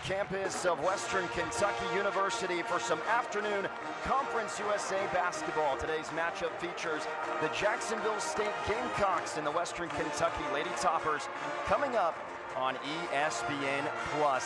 campus of Western Kentucky University for some afternoon Conference USA basketball. Today's matchup features the Jacksonville State Gamecocks and the Western Kentucky Lady Toppers coming up on ESPN+.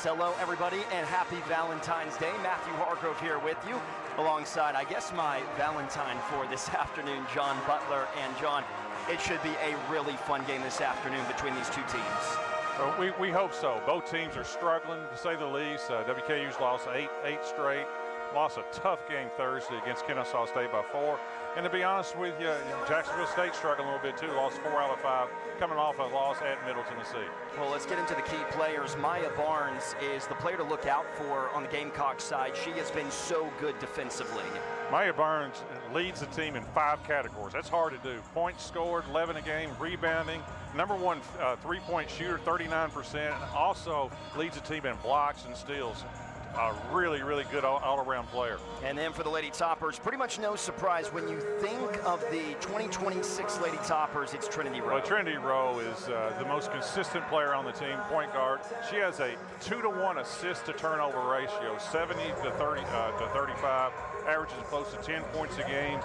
Hello, everybody, and happy Valentine's Day. Matthew Hargrove here with you, alongside, I guess, my Valentine for this afternoon, John Butler. And, John, it should be a really fun game this afternoon between these two teams. We hope so. Both teams are struggling, to say the least. WKU's lost eight straight. Lost a tough game Thursday against Kennesaw State by 4. And to be honest with you, Jacksonville State struggling a little bit too. Lost 4 out of 5, coming off a loss at Middle Tennessee. Well, let's get into the key players. Maya Barnes is the player to look out for on the Gamecock side. She has been so good defensively. Maya Barnes leads the team in 5 categories. That's hard to do. Points scored, 11 a game, rebounding, #1 three-point shooter, 39%, and also leads the team in blocks and steals. A really, really good all-around player. And then for the Lady Toppers, pretty much no surprise when you think of the 2026 Lady Toppers, it's Trinity Rowe. Well, Trinity Rowe is the most consistent player on the team, point guard. She has a 2-to-1 assist-to-turnover ratio, 70 to 35, averages close to 10 points a game,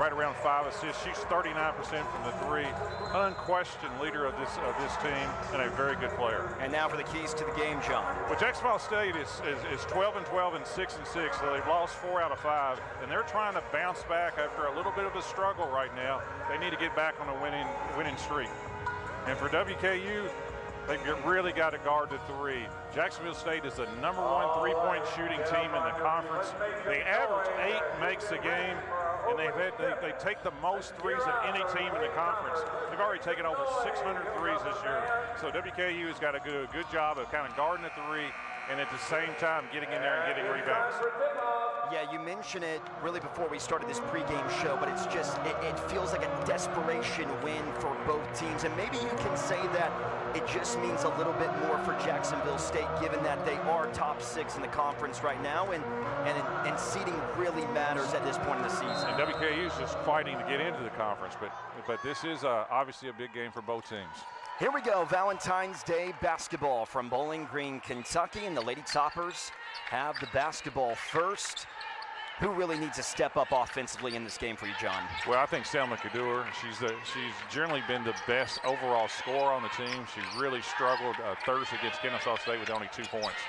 right around 5 assists. She's 39% from the 3, unquestioned leader of this team, and a very good player. And now for the keys to the game, John. Well, Jacksonville State is 12-12 and 6-6, so they've lost 4 out of 5, and they're trying to bounce back after a little bit of a struggle right now. They need to get back on a winning streak. And for WKU, they've really got to guard the 3. Jacksonville State is the #1 three-point shooting team in the conference. They average 8 makes a game, and they take the most threes of any team in the conference. They've already taken over 600 threes this year. So WKU has got to do a good job of kind of guarding the 3, and at the same time getting in there and getting rebounds. Yeah, you mentioned it really before we started this pregame show, but it's just, it feels like a desperation win for both teams. And maybe you can say that it just means a little bit more for Jacksonville State, given that they are top 6 in the conference right now, and seeding really matters at this point in the season. And WKU is just fighting to get into the conference, but this is obviously a big game for both teams. Here we go, Valentine's Day basketball from Bowling Green, Kentucky, and the Lady Toppers have the basketball first. Who really needs to step up offensively in this game for you, John? Well, I think Selma Kadur. She's generally been the best overall scorer on the team. She really struggled Thursday against Kennesaw State with only 2 points.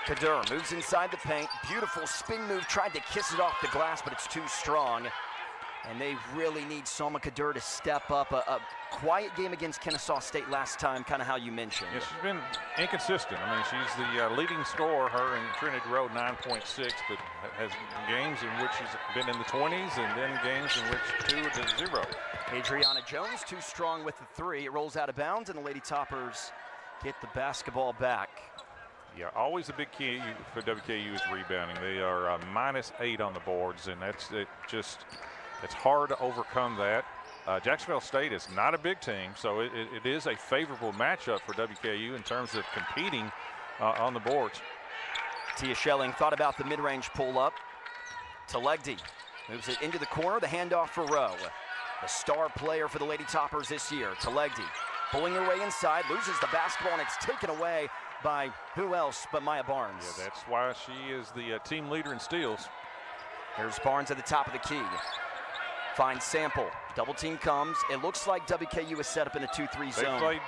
Kadur moves inside the paint. Beautiful spin move, tried to kiss it off the glass, but it's too strong. And they really need Selma Kadur to step up. A quiet game against Kennesaw State last time, kind of how you mentioned. Yeah, she's been inconsistent. I mean, she's the leading scorer, her and Trinity Rowe, 9.6, but has games in which she's been in the 20s and then games in which 2 to 0. Adriana Jones, too strong with the 3. It rolls out of bounds, and the Lady Toppers get the basketball back. Yeah, always a big key for WKU is rebounding. They are -8 on the boards, and it's hard to overcome that. Jacksonville State is not a big team, so it is a favorable matchup for WKU in terms of competing on the boards. Tia Schelling thought about the mid-range pull-up. Talegdi moves it into the corner, the handoff for Rowe. The star player for the Lady Toppers this year, Talegdi, pulling her way inside, loses the basketball, and it's taken away by who else but Maya Barnes. Yeah, that's why she is the team leader in steals. Here's Barnes at the top of the key. Finds Sample, double team comes. It looks like WKU is set up in a 2-3 zone. They played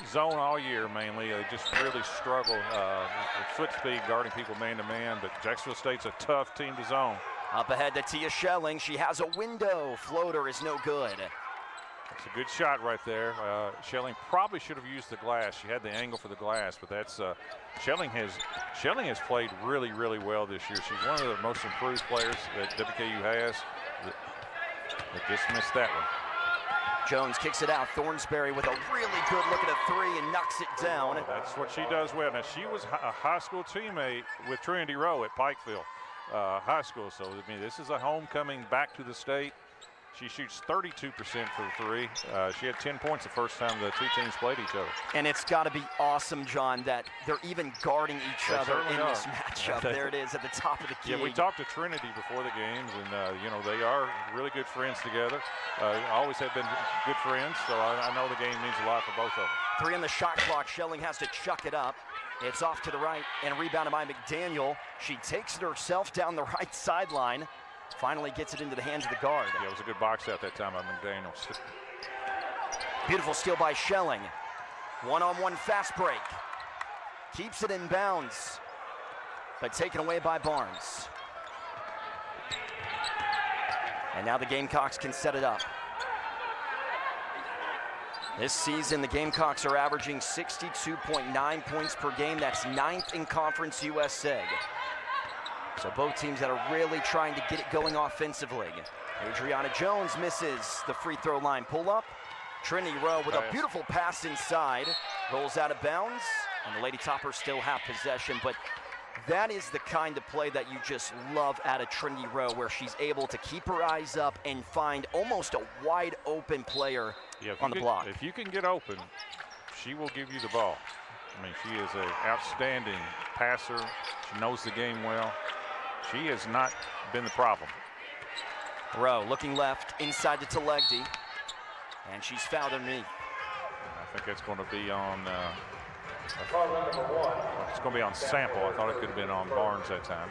zone all year mainly. They just really struggle with foot speed, guarding people man-to-man, but Jacksonville State's a tough team to zone. Up ahead to Tia Schelling. She has a window. Floater is no good. It's a good shot right there. Schelling probably should have used the glass. She had the angle for the glass, but that's Schelling has played really, really well this year. She's one of the most improved players that WKU has. But just missed that one. Jones kicks it out. Thornsberry with a really good look at a 3 and knocks it down. That's what she does well. Now, she was a high school teammate with Trinity Rowe at Pikeville High School. So, I mean, this is a homecoming back to the state. She shoots 32% for the 3. She had 10 points the first time the 2 teams played each other. And it's got to be awesome, John, that they're even guarding each other in this matchup. There it is at the top of the key. Yeah, we talked to Trinity before the games, and you know, they are really good friends together. Always have been good friends, so I know the game means a lot for both of them. 3 on the shot clock. Schelling has to chuck it up. It's off to the right and rebounded by McDaniel. She takes it herself down the right sideline. Finally gets it into the hands of the guard. Yeah, it was a good box out that time by McDaniel. Beautiful steal by Schelling. One-on-one fast break. Keeps it in bounds, but taken away by Barnes. And now the Gamecocks can set it up. This season, the Gamecocks are averaging 62.9 points per game. That's 9th in Conference USA. So both teams that are really trying to get it going offensively. Adriana Jones misses the free throw line pull-up. Trinity Rowe with a beautiful pass inside. Rolls out of bounds, and the Lady Toppers still have possession. But that is the kind of play that you just love out of Trinity Rowe, where she's able to keep her eyes up and find almost a wide open player on the block. If you can get open, she will give you the ball. I mean, she is an outstanding passer. She knows the game well. She has not been the problem. Rowe looking left, inside to Telegdi, and she's fouled underneath. I think it's going to be on it's going to be on Sample. I thought it could have been on Barnes that time.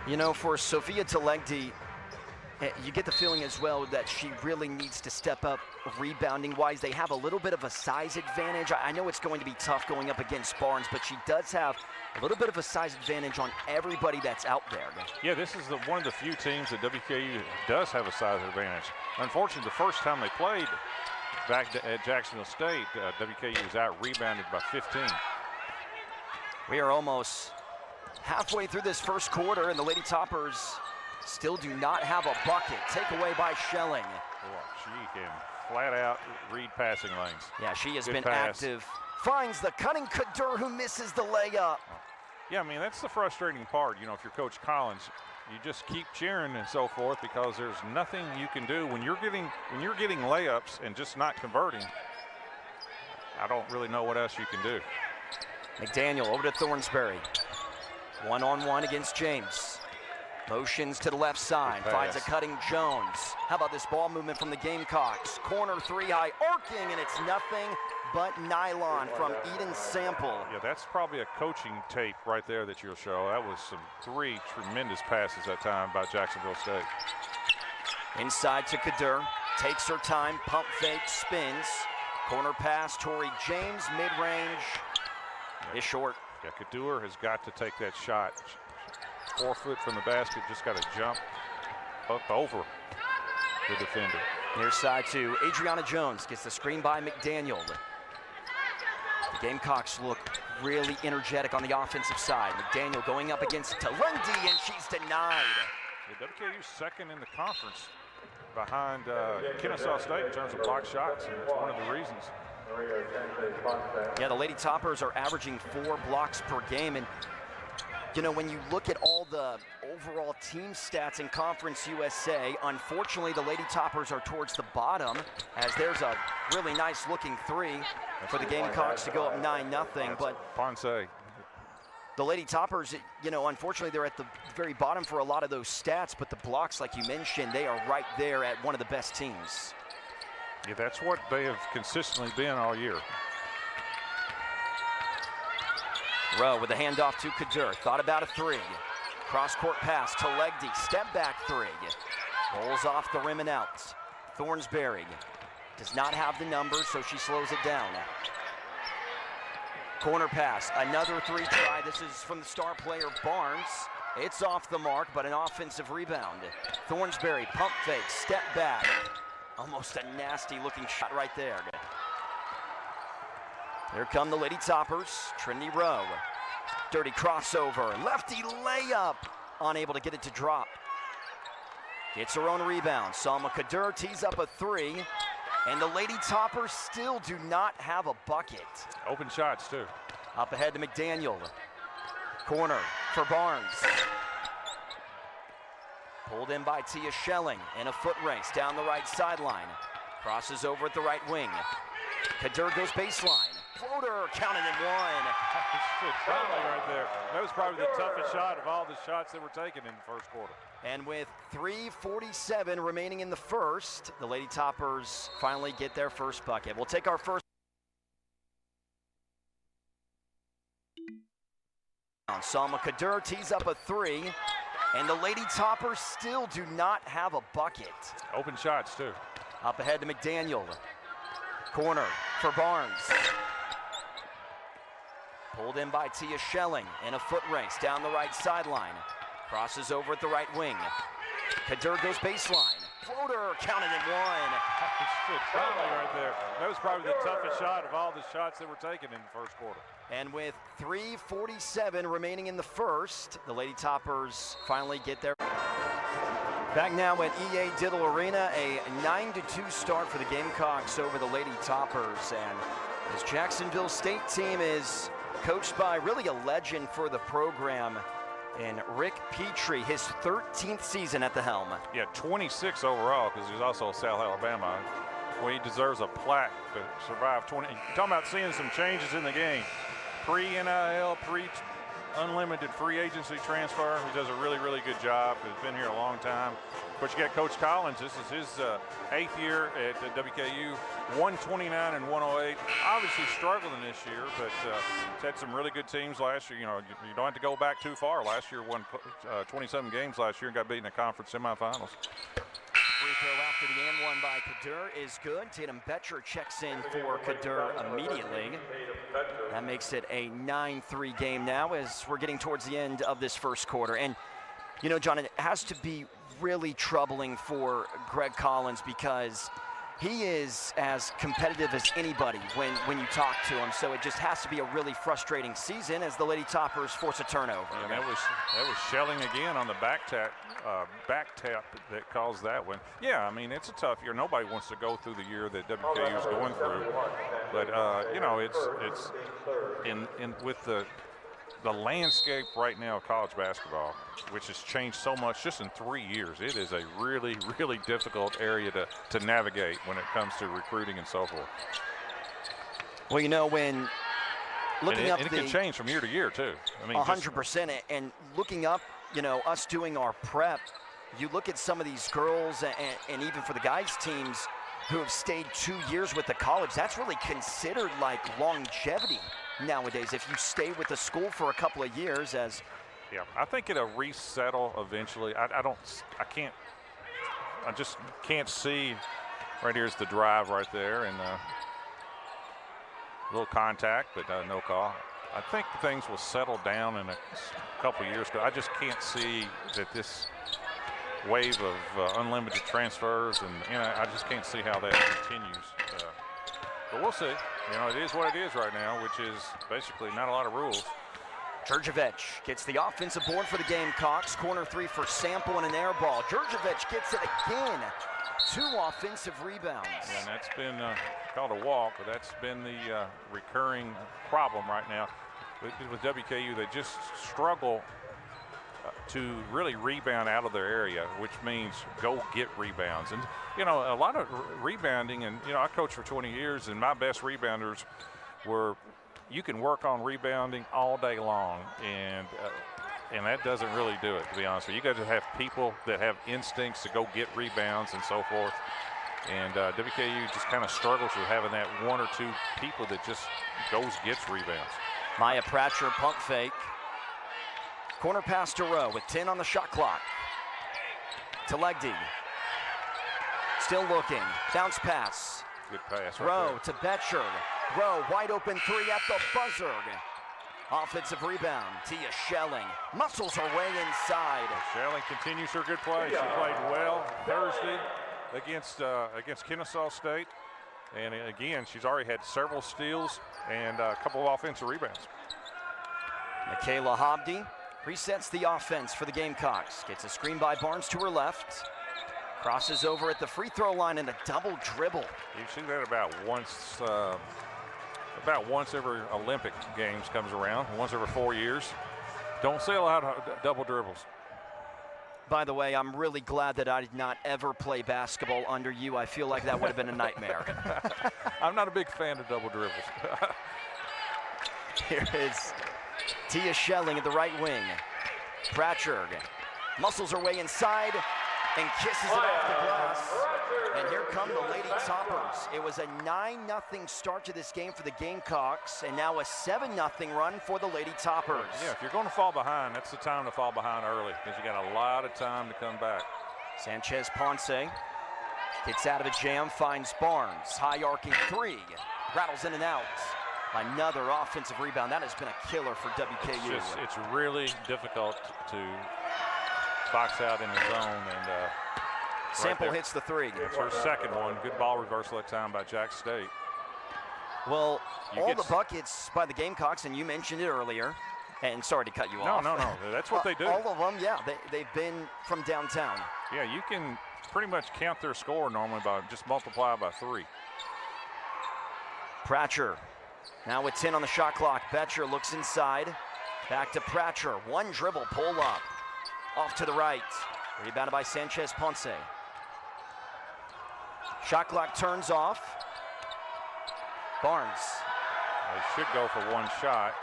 You know, for Sophia Telegdi, you get the feeling as well that she really needs to step up rebounding-wise. They have a little bit of a size advantage. I know it's going to be tough going up against Barnes, but she does have a little bit of a size advantage on everybody that's out there. Yeah, this is one of the few teams that WKU does have a size advantage. Unfortunately, the first time they played back at Jacksonville State, WKU was out-rebounded by 15. We are almost halfway through this first quarter, and the Lady Toppers still do not have a bucket. Takeaway by Schelling. Boy, she can flat out read passing lanes. Yeah, she has been pass. active. Finds the cutting Kadur, who misses the layup. Yeah, I mean, that's the frustrating part. You know, if you're Coach Collins, you just keep cheering and so forth, because there's nothing you can do when you're getting layups and just not converting. I don't really know what else you can do. McDaniel over to Thornsberry. One-on-one against James. Motions to the left side, finds a cutting Jones. How about this ball movement from the Gamecocks? Corner three high, arcing, and it's nothing but nylon from Eden Sample. Yeah, that's probably a coaching tape right there that you'll show. That was some 3 tremendous passes that time by Jacksonville State. Inside to Kadur, takes her time, pump fake, spins. Corner pass, Tori James, mid-range, is short. Yeah, Kadur has got to take that shot. 4 foot from the basket, just got to jump up over the defender. Near side to Adriana Jones, gets the screen by McDaniel. The Gamecocks look really energetic on the offensive side. McDaniel going up against Telegdi, and she's denied. The WKU's second in the conference behind Kennesaw State in terms of block shots, and it's one of the reasons. Yeah, the Lady Toppers are averaging 4 blocks per game, and you know, when you look at all the overall team stats in Conference USA, unfortunately the Lady Toppers are towards the bottom, as there's a really nice looking three for the Gamecocks to go up 9-0. But Ponce. The Lady Toppers, you know, unfortunately they're at the very bottom for a lot of those stats, but the blocks, like you mentioned, they are right there at one of the best teams. Yeah, that's what they have consistently been all year. Rowe with a handoff to Kadur, thought about a three. Cross-court pass to Legdy, step back three. Rolls off the rim and out. Thornsberry does not have the number, so she slows it down. Corner pass, another three try. This is from the star player Barnes. It's off the mark, but an offensive rebound. Thornsberry, pump fake, step back. Almost a nasty looking shot right there. Here come the Lady Toppers, Trinity Rowe. Dirty crossover, lefty layup. Unable to get it to drop. Gets her own rebound. Salma Kadur tees up a three, and the Lady Toppers still do not have a bucket. Open shots too. Up ahead to McDaniel. Corner for Barnes. Pulled in by Tia Schelling in a foot race down the right sideline. Crosses over at the right wing. Kadur goes baseline. Floater counted in one. Right there. That was probably the toughest shot of all the shots that were taken in the first quarter. And with 3:47 remaining in the first, the Lady Toppers finally get their first bucket. We'll take our first rebound. Salma Kadir tees up a three, and the Lady Toppers still do not have a bucket. Open shots, too. Up ahead to McDaniel. Corner for Barnes. Pulled in by Tia Schelling in a foot race down the right sideline. Crosses over at the right wing. Kadir goes baseline. Floater, counted in one. Right there. That was probably the toughest shot of all the shots that were taken in the first quarter. And with 3:47 remaining in the first, the Lady Toppers finally get there. Back now at EA Diddle Arena, a 9-2 start for the Gamecocks over the Lady Toppers. And this Jacksonville State team is coached by really a legend for the program in Rick Petrie, his 13th season at the helm. Yeah, 26 overall, because he's also South Alabama. Well, he deserves a plaque to survive 20. You're talking about seeing some changes in the game. Pre-NIL, pre-unlimited free agency transfer. He does a really, really good job. He's been here a long time. Of course, you got Coach Collins. This is his 8th year at WKU. 129 and 108. Obviously struggling this year, but he's had some really good teams last year. You know, you don't have to go back too far. Last year won 27 games last year and got beat in the conference semifinals. Free throw after the and one by Kadir is good. Tatum Betcher checks in for Kadir immediately. That makes it a 9-3 game now as we're getting towards the end of this first quarter. And, you know, John, it has to be really troubling for Greg Collins because he is as competitive as anybody when you talk to him. So it just has to be a really frustrating season as the Lady Toppers force a turnover. Yeah, that was Schelling again on the back tap that caused that one. Yeah, I mean, it's a tough year. Nobody wants to go through the year that WKU is going through. But you know, it's with the landscape right now of college basketball, which has changed so much just in 3 years. It is a really, really difficult area to navigate when it comes to recruiting and so forth. Well, you know, when looking up it can change from year to year, too. I mean, 100%. And looking up, you know, us doing our prep, you look at some of these girls and even for the guys' teams who have stayed 2 years with the college, that's really considered like longevity nowadays if you stay with the school for a couple of years. As yeah, I think it'll resettle eventually. I just can't see. Right here's the drive right there, and a little contact, but no call. I think things will settle down in a couple of years. I just can't see that this wave of unlimited transfers, and you know, I just can't see how that continues. But we'll see. You know, it is what it is right now, which is basically not a lot of rules. Jurjevic gets the offensive board for the Gamecocks. Corner three for Sample and an air ball. Jurjevic gets it again. 2 offensive rebounds. Yeah, and that's been called a walk, but that's been the recurring problem right now. With WKU, they just struggle to really rebound out of their area, which means go get rebounds. And, you know, a lot of rebounding, and, you know, I coached for 20 years, and my best rebounders were, you can work on rebounding all day long, and that doesn't really do it, to be honest with you. You got to have people that have instincts to go get rebounds and so forth. And WKU just kind of struggles with having that 1 or 2 people that just gets rebounds. Maya Pratcher pump fake. Corner pass to Rowe with 10 on the shot clock. To Legdy. Still looking. Bounce pass. Good pass. Rowe right to Betcher. Rowe wide open 3 at the buzzer. Offensive rebound. Tia Schelling. Muscles her way inside. Schelling continues her good play. She played well Thursday against Kennesaw State. And again, she's already had several steals and a couple of offensive rebounds. Michaela Hobdy resets the offense for the Gamecocks. Gets a screen by Barnes to her left. Crosses over at the free throw line and a double dribble. You see that about once every Olympic Games comes around, once every 4 years. Don't see a lot of double dribbles. By the way, I'm really glad that I did not ever play basketball under you. I feel like that would have been a nightmare. I'm not a big fan of double dribbles. Here is Tia Schelling at the right wing. Pratcher muscles her way inside. and kisses it off the glass. And here come the Lady Toppers. It was a 9-0 start to this game for the Gamecocks, and now a 7-0 run for the Lady Toppers. Yeah, if you're going to fall behind, that's the time to fall behind early because you got a lot of time to come back. Sanchez Ponce gets out of a jam, finds Barnes. High arcing three, rattles in and out. Another offensive rebound. That has been a killer for WKU. It's really difficult to box out in the zone, and Sample hits the three. That's her second one. Good ball reversal that time by Jax State. Well, all the buckets by the Gamecocks, and you mentioned it earlier, and sorry to cut you off. No. That's what they do. All of them, yeah. They've been from downtown. Yeah, you can pretty much count their score normally by just multiply by 3. Pratcher. Now with 10 on the shot clock. Betcher looks inside. Back to Pratcher. One dribble, pull up. Off to the right. Rebounded by Sanchez Ponce. Shot clock turns off. Barnes. They should go for one shot.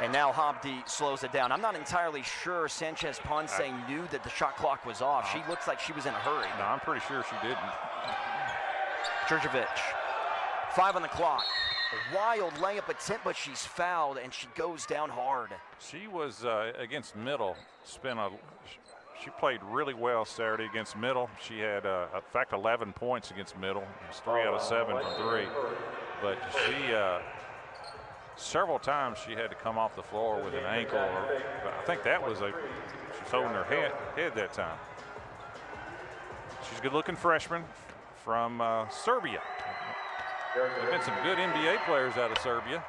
And now Hobdy slows it down. I'm not entirely sure Sanchez Ponce knew that the shot clock was off. She looks like she was in a hurry. No, I'm pretty sure she didn't. Djurjevic. 5 on the clock. A wild layup attempt, but she's fouled, and she goes down hard. She was against Middle. She played really well Saturday against Middle. She had, in fact, 11 points against Middle. It was 3 out of 7 from 3. But she, several times she had to come off the floor with an ankle. I think that was she was holding her head that time. She's a good-looking freshman from Serbia. There've been some good NBA players out of Serbia.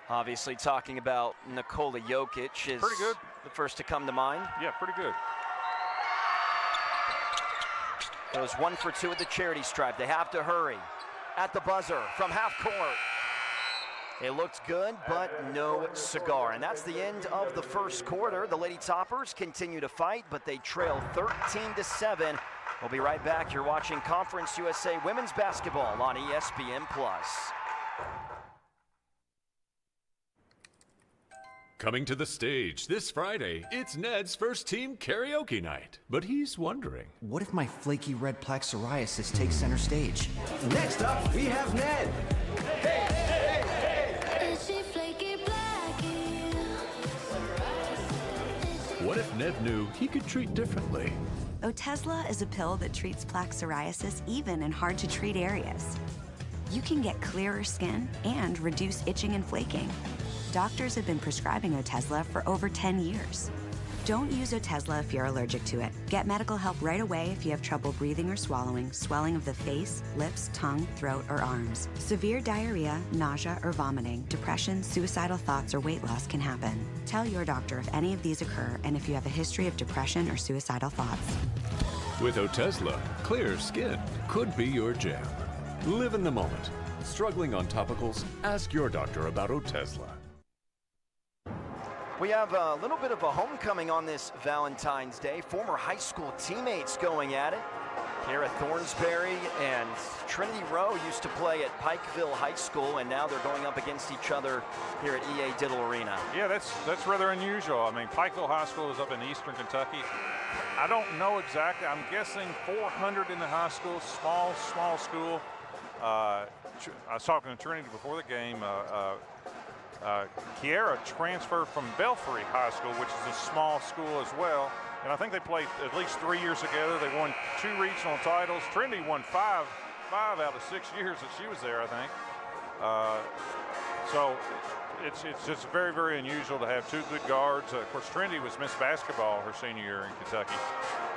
Obviously, talking about Nikola Jokic is pretty good. The first to come to mind. Yeah, pretty good. Goes 1 for 2 at the charity stripe. They have to hurry. At the buzzer from half court. It looked good, but no cigar. And that's the end of the first quarter. The Lady Toppers continue to fight, but they trail 13-7. We'll be right back. You're watching Conference USA Women's Basketball on ESPN+. Coming to the stage this Friday, it's Ned's first team karaoke night. But he's wondering, what if my flaky red plaque psoriasis takes center stage? Next up, we have Ned. What if Ned knew he could treat differently? Otezla is a pill that treats plaque psoriasis even in hard-to-treat areas. You can get clearer skin and reduce itching and flaking. Doctors have been prescribing Otezla for over 10 years. Don't use Otezla if you're allergic to it. Get medical help right away if you have trouble breathing or swallowing, swelling of the face, lips, tongue, throat, or arms. Severe diarrhea, nausea, or vomiting, depression, suicidal thoughts, or weight loss can happen. Tell your doctor if any of these occur and if you have a history of depression or suicidal thoughts. With Otezla, clear skin could be your jam. Live in the moment. Struggling on topicals? Ask your doctor about Otezla. We have a little bit of a homecoming on this Valentine's Day. Former high school teammates going at it. Here at Thornsbury and Trinity Row used to play at Pikeville High School, and now they're going up against each other here at EA Diddle Arena. Yeah, that's rather unusual. I mean, Pikeville High School is up in eastern Kentucky. I don't know exactly. I'm guessing 400 in the high school, small school. I was talking to Trinity before the game. Kiera transferred from Belfry High School, which is a small school as well. And I think they played at least 3 years together. They won 2 regional titles. Trinity won five out of 6 years that she was there, I think. So it's just very, very unusual to have 2 good guards. Of course, Trinity was Miss Basketball her senior year in Kentucky.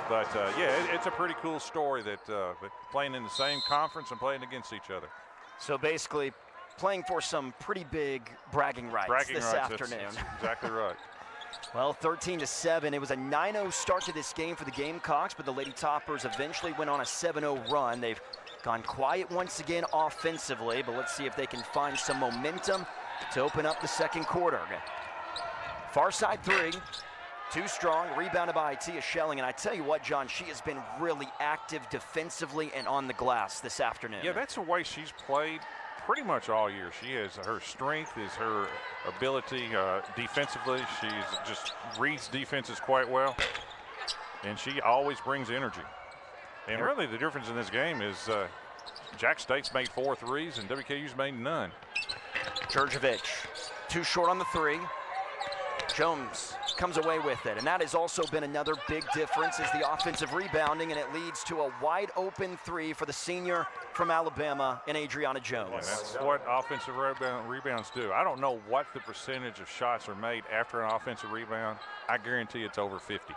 But, yeah, it's a pretty cool story that playing in the same conference and playing against each other. So basically playing for some pretty big bragging rights this afternoon. That's exactly right. Well, 13-7. It was a 9-0 start to this game for the Gamecocks, but the Lady Toppers eventually went on a 7-0 run. They've gone quiet once again offensively, but let's see if they can find some momentum to open up the second quarter. Far side three, too strong, rebounded by Tia Schelling. And I tell you what, John, she has been really active defensively and on the glass this afternoon. Yeah, that's the way she's played pretty much all year. She has her strength, is her ability defensively. She's just reads defenses quite well. and she always brings energy. And really the difference in this game is Jax State's made 4 threes and WKU's made none. Djurjevic, too short on the 3. Jones comes away with it, and that has also been another big difference is the offensive rebounding, and it leads to a wide open 3 for the senior from Alabama and Adriana Jones. And that's what offensive rebounds do. I don't know what the percentage of shots are made after an offensive rebound. I guarantee it's over 50.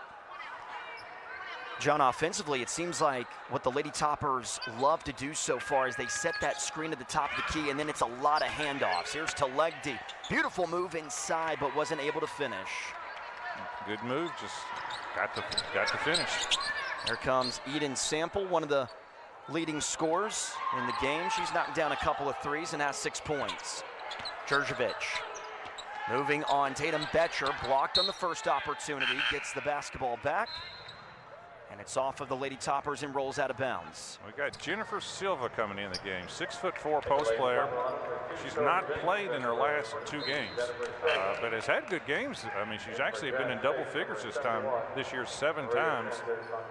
John, offensively, it seems like what the Lady Toppers love to do so far is they set that screen at the top of the key, and then it's a lot of handoffs. Here's Talegdi. Beautiful move inside, but wasn't able to finish. Good move, just got to finish. Here comes Eden Sample, one of the leading scorers in the game. She's knocked down a couple of threes and has 6 points. Djurjevic moving on. Tatum Betcher blocked on the first opportunity, gets the basketball back. And it's off of the Lady Toppers and rolls out of bounds. We got Jennifer Silva coming in the game, 6'4" post player. She's not played in her last 2 games, but has had good games. I mean, she's actually been in double figures this year 7 times,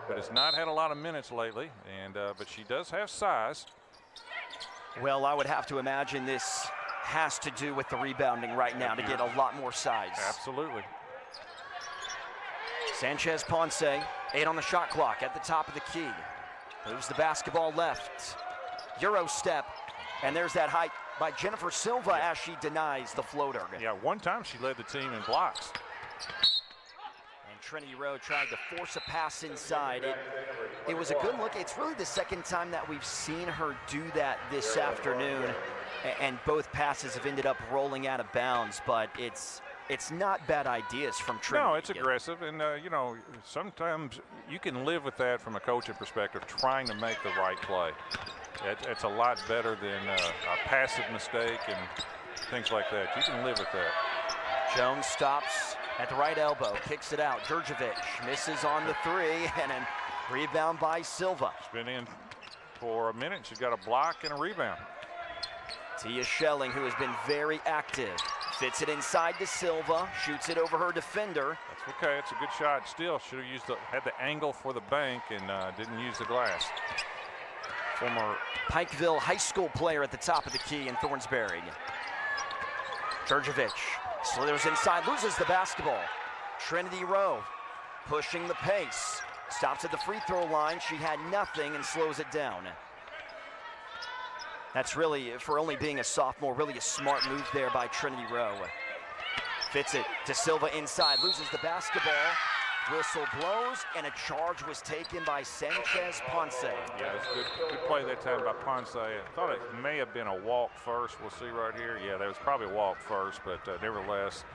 but has not had a lot of minutes lately. And but she does have size. Well, I would have to imagine this has to do with the rebounding right now to get a lot more size. Absolutely. Sanchez Ponce, 8 on the shot clock at the top of the key. Moves the basketball left. Euro step, and there's that height by Jennifer Silva as she denies the floater. Yeah, one time she led the team in blocks. And Trinity Rowe tried to force a pass inside. It was a good look. It's really the second time that we've seen her do that this afternoon, and both passes have ended up rolling out of bounds, but it's not bad ideas from Trinity. No, it's aggressive, and you know, sometimes you can live with that from a coaching perspective, trying to make the right play. It's a lot better than a passive mistake and things like that. You can live with that. Jones stops at the right elbow, kicks it out. Djurjevic misses on the 3, and then rebound by Silva. She's been in for a minute. She's got a block and a rebound. Tia Schelling, who has been very active, fits it inside to Silva, shoots it over her defender. That's okay. It's a good shot. Still should have had the angle for the bank and didn't use the glass. Former Pikeville High School player at the top of the key in Thornsbury. Djurjevic slithers inside, loses the basketball. Trinity Rowe pushing the pace. Stops at the free throw line. She had nothing and slows it down. That's really, for only being a sophomore, really a smart move there by Trinity Rowe. Fits it to Silva inside, loses the basketball. Whistle blows, and a charge was taken by Sanchez Ponce. Yeah, it's good play that time by Ponce. I thought it may have been a walk first. We'll see right here. Yeah, there was probably a walk first, but nevertheless,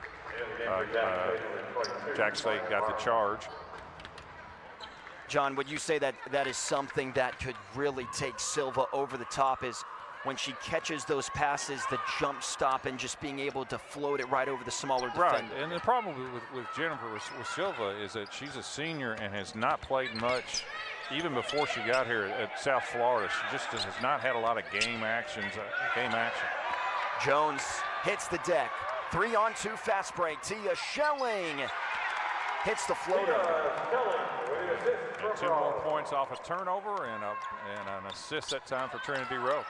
Jax State got the charge. John, would you say that that is something that could really take Silva over the top, is when she catches those passes, the jump stop, and just being able to float it right over the smaller defender? Right, and the problem with Jennifer, with Silva, is that she's a senior and has not played much even before she got here at South Florida. She just has not had a lot of game action. Jones hits the deck. 3-on-2 fast break. Tia Schelling hits the floater. And 2 more points off a turnover and an assist that time for Trinity Rowe.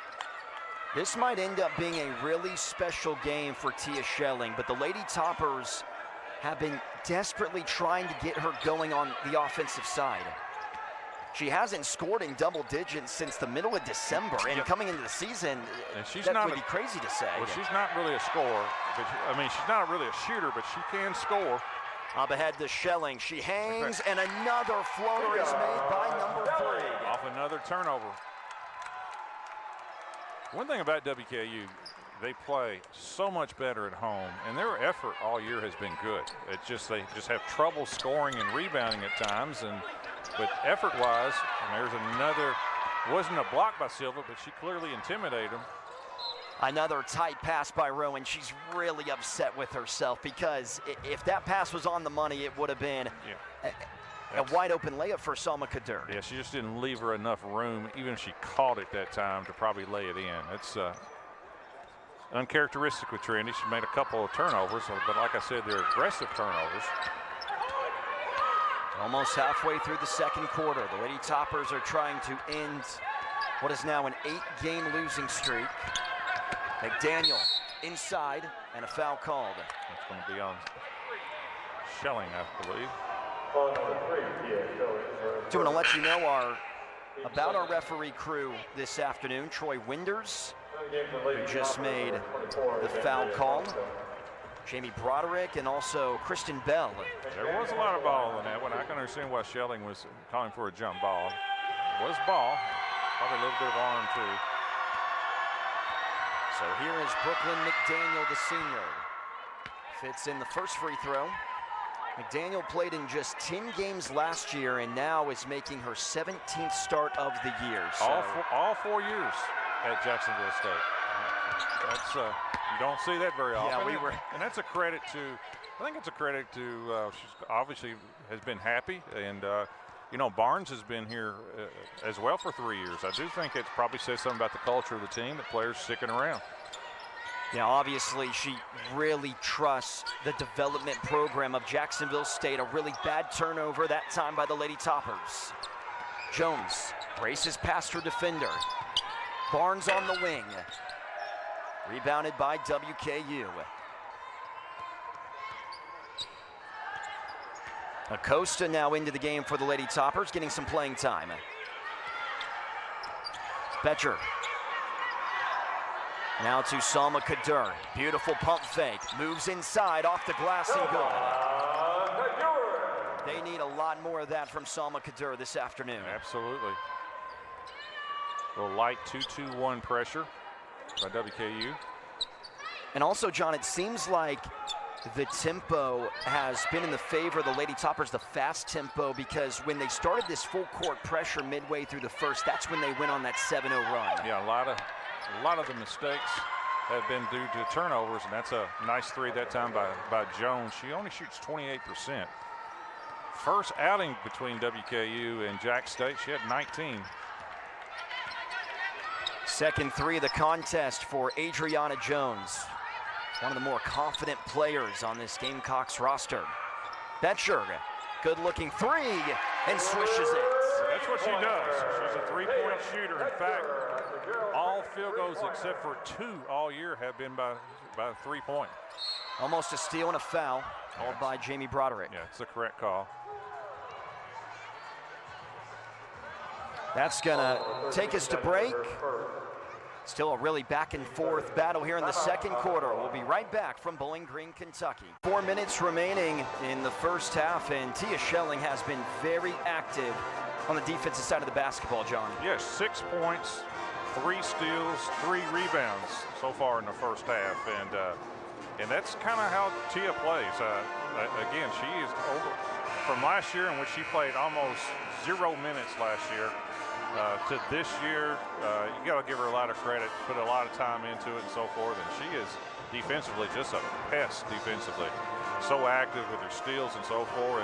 This might end up being a really special game for Tia Schelling, but the Lady Toppers have been desperately trying to get her going on the offensive side. She hasn't scored in double digits since the middle of December, and coming into the season, that would be crazy to say. Well, she's not really a scorer. But I mean, she's not really a shooter, but she can score. Up ahead to Schelling. She hangs, and another floater is made by number 3. Off another turnover. One thing about WKU, they play so much better at home, and their effort all year has been good. It's just they just have trouble scoring and rebounding at times, but effort-wise, and there's another, wasn't a block by Silva, but she clearly intimidated him. Another tight pass by Rowan. She's really upset with herself, because if that pass was on the money, it would have been a wide open layup for Salma Kadir. Yeah, she just didn't leave her enough room, even if she caught it that time, to probably lay it in. It's uncharacteristic with Trinity. She made a couple of turnovers, but like I said, they're aggressive turnovers. Almost halfway through the second quarter. The Lady Toppers are trying to end what is now an 8-game losing streak. McDaniel inside, and a foul called. It's going to be on Schelling, I believe. Do want to let you know about our referee crew this afternoon. Troy Winders, who just made the foul call. Jamie Broderick, and also Kristen Bell. There was a lot of ball in that one. I can understand why Schelling was calling for a jump ball. It was ball, probably a little bit of arm too. So here is Brooklyn McDaniel, the senior. Fits in the first free throw. McDaniel played in just 10 games last year and now is making her 17th start of the year. So all 4 years at Jacksonville State. That's you don't see that very often. Yeah, and that's a credit to. I think it's a credit to. She's obviously has been happy, and you know, Barnes has been here as well for 3 years. I do think it probably says something about the culture of the team that players sticking around. Yeah, obviously she really trusts the development program of Jacksonville State. A really bad turnover that time by the Lady Toppers. Jones races past her defender. Barnes on the wing. Rebounded by WKU. Acosta now into the game for the Lady Toppers, getting some playing time. Betcher. Now to Salma Kadur. Beautiful pump fake. Moves inside, off the glass and good. They need a lot more of that from Salma Kadur this afternoon. Absolutely. A little light 2-2-1 pressure by WKU. And also, John, it seems like the tempo has been in the favor of the Lady Toppers, the fast tempo, because when they started this full court pressure midway through the first, that's when they went on that 7-0 run. Yeah, a lot of the mistakes have been due to turnovers, and that's a nice three that time by Jones. She only shoots 28%. First outing between WKU and Jax State, she had 19. Second three of the contest for Adriana Jones. One of the more confident players on this Gamecocks roster. Betcher, good looking three, and swishes it. That's what she does. She's a three-point shooter. In fact, all field goals except for 2 all year have been by 3-point. Almost a steal and a foul, called by Jamie Broderick. Yeah, it's the correct call. That's gonna take us to break. Still a really back and forth battle here in the second quarter. We'll be right back from Bowling Green, Kentucky. 4 minutes remaining in the first half, and Tia Schelling has been very active on the defensive side of the basketball, John. Yes, 6 points, 3 steals, 3 rebounds so far in the first half, and that's kind of how Tia plays. Again, she is over from last year, in which she played almost 0 minutes last year. To this year, you got to give her a lot of credit, put a lot of time into it and so forth, and she is defensively just a pest defensively. So active with her steals and so forth,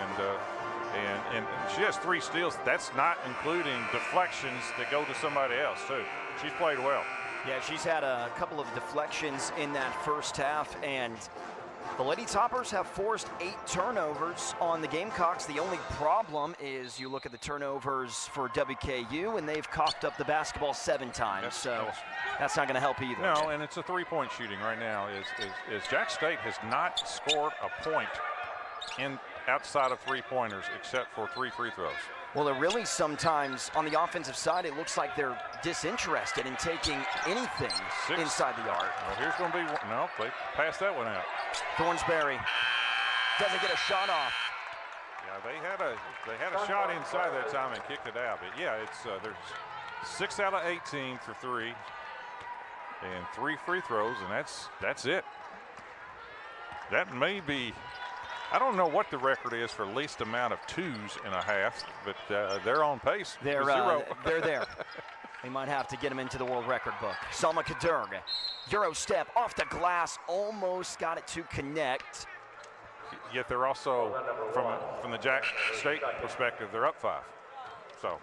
and she has 3 steals. That's not including deflections that go to somebody else too. She's played well. Yeah, she's had a couple of deflections in that first half, and the Lady Toppers have forced 8 turnovers on the Gamecocks. The only problem is you look at the turnovers for WKU, and they've coughed up the basketball 7 times. So that's not going to help either. No, and it's a 3-point shooting right now. Is Jax State has not scored a point in outside of 3-pointers except for 3 free throws. Well, they're really sometimes on the offensive side, it looks like they're disinterested in taking anything inside the arc. Well, here's going to be one. No, they passed that one out. Thornsberry doesn't get a shot off. Yeah, they had a shot inside that time and kicked it out. But yeah, it's there's 6 out of 18 for 3, and 3 free throws, and that's it. That may be. I don't know what the record is for least amount of 2s in a half, but they're on pace. They're there. They might have to get them into the world record book. Salma Kadur, Euro step off the glass, almost got it to connect. Yet they're also, from the Jax State perspective, they're up 5. So,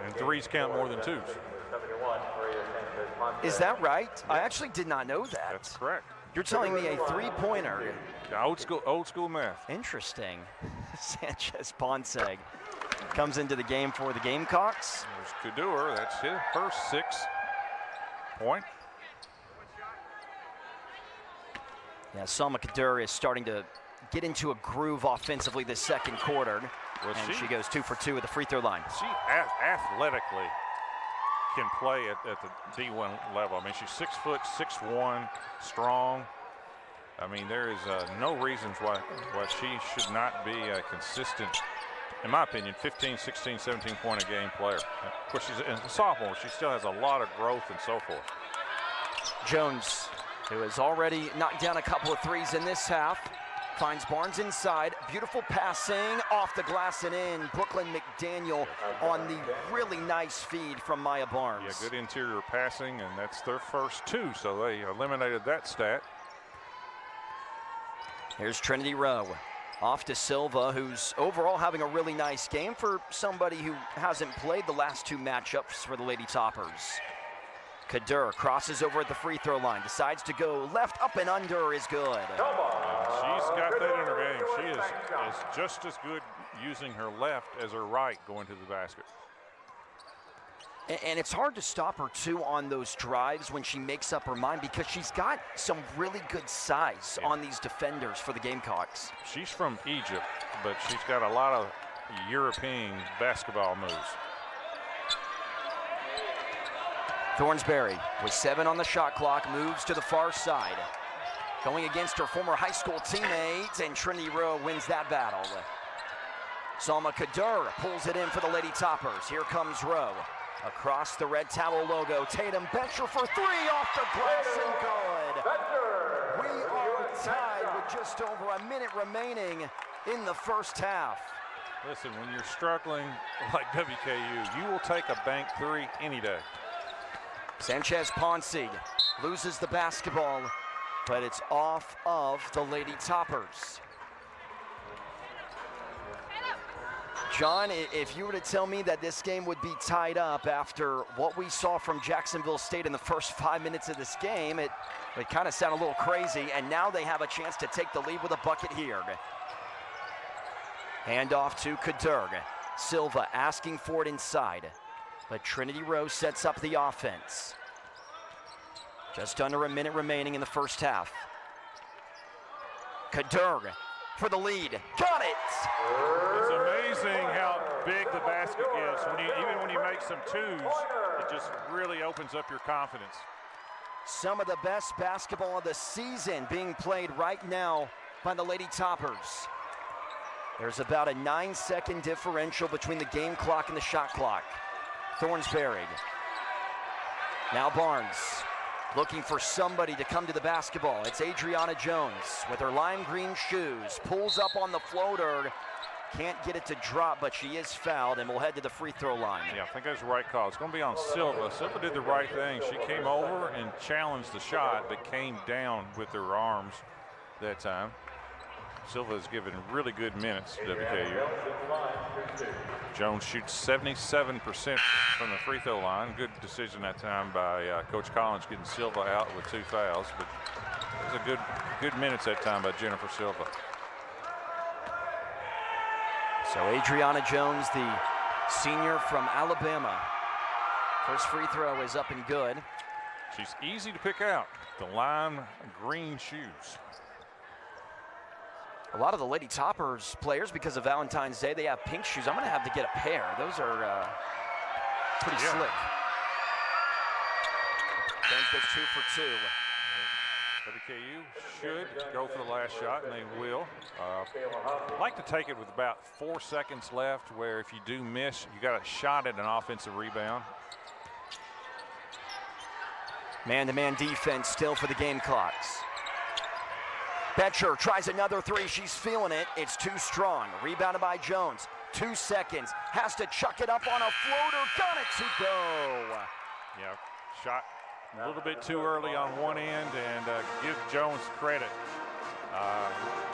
and 3s count more than 2s. Is that right? I actually did not know that. That's correct. You're telling me a three-pointer? Old school math. Interesting. Sanchez Ponce comes into the game for the Gamecocks. There's Kadeur. That's her first 6 point. Yeah, Salma Kadeur is starting to get into a groove offensively this second quarter. Well, and she goes 2 for 2 at the free throw line. She athletically can play at the D1 level. I mean, she's 6 foot, 6'1", strong. I mean, there is no reasons why she should not be a consistent, in my opinion, 15, 16, 17 point a game player. Of course, she's a sophomore. She still has a lot of growth and so forth. Jones, who has already knocked down a couple of threes in this half, finds Barnes inside. Beautiful passing off the glass and in. Brooklyn McDaniel on the really nice feed from Maya Barnes. Yeah, good interior passing, and that's their first 2, so they eliminated that stat. Here's Trinity Rowe. Off to Silva, who's overall having a really nice game for somebody who hasn't played the last 2 matchups for the Lady Toppers. Kadeur crosses over at the free throw line, decides to go left, up and under is good. She's got that in her game. She is just as good using her left as her right going to the basket. And it's hard to stop her, too, on those drives when she makes up her mind because she's got some really good size on these defenders for the Gamecocks. She's from Egypt, but she's got a lot of European basketball moves. Thornsberry with 7 on the shot clock, moves to the far side. Going against her former high school teammates, and Trinity Rowe wins that battle. Salma Kadeur pulls it in for the Lady Toppers. Here comes Rowe. Across the red towel logo, Tatum Betcher for 3 off the glass and good. We are tied with just over a minute remaining in the first half. Listen, when you're struggling like WKU, you will take a bank 3 any day. Sanchez Ponce loses the basketball, but it's off of the Lady Toppers. John, if you were to tell me that this game would be tied up after what we saw from Jacksonville State in the first 5 minutes of this game, it kind of sounded a little crazy, and now they have a chance to take the lead with a bucket here. Hand off to Kadeur. Silva asking for it inside, but Trinity Rowe sets up the offense. Just under a minute remaining in the first half. Kadeur for the lead. Got it! It's amazing how big the basket gets. Even when you make some 2s, it just really opens up your confidence. Some of the best basketball of the season being played right now by the Lady Toppers. There's about a 9-second differential between the game clock and the shot clock. Thornsberry. Now Barnes looking for somebody to come to the basketball. It's Adriana Jones with her lime green shoes. Pulls up on the floater. Can't get it to drop, but she is fouled and will head to the free throw line. Yeah, I think that's the right call. It's going to be on Silva. Silva did the right thing. She came over and challenged the shot, but came down with her arms that time. Silva has given really good minutes to WKU. Jones shoots 77% from the free throw line. Good decision that time by Coach Collins getting Silva out with 2 fouls, but it was a good minutes that time by Jennifer Silva. So Adriana Jones, the senior from Alabama. First free throw is up and good. She's easy to pick out. The lime green shoes. A lot of the Lady Toppers players, because of Valentine's Day, they have pink shoes. I'm going to have to get a pair. Those are pretty slick. Jones goes 2 for 2. WKU should go for the last shot, and they will. I'd like to take it with about 4 seconds left, where if you do miss, you got a shot at an offensive rebound. Man-to-man defense still for the Gamecocks. Betcher tries another 3. She's feeling it. It's too strong. Rebounded by Jones. 2 seconds. Has to chuck it up on a floater. Got it to go. Yeah, shot a little bit too early on one end, and give Jones credit.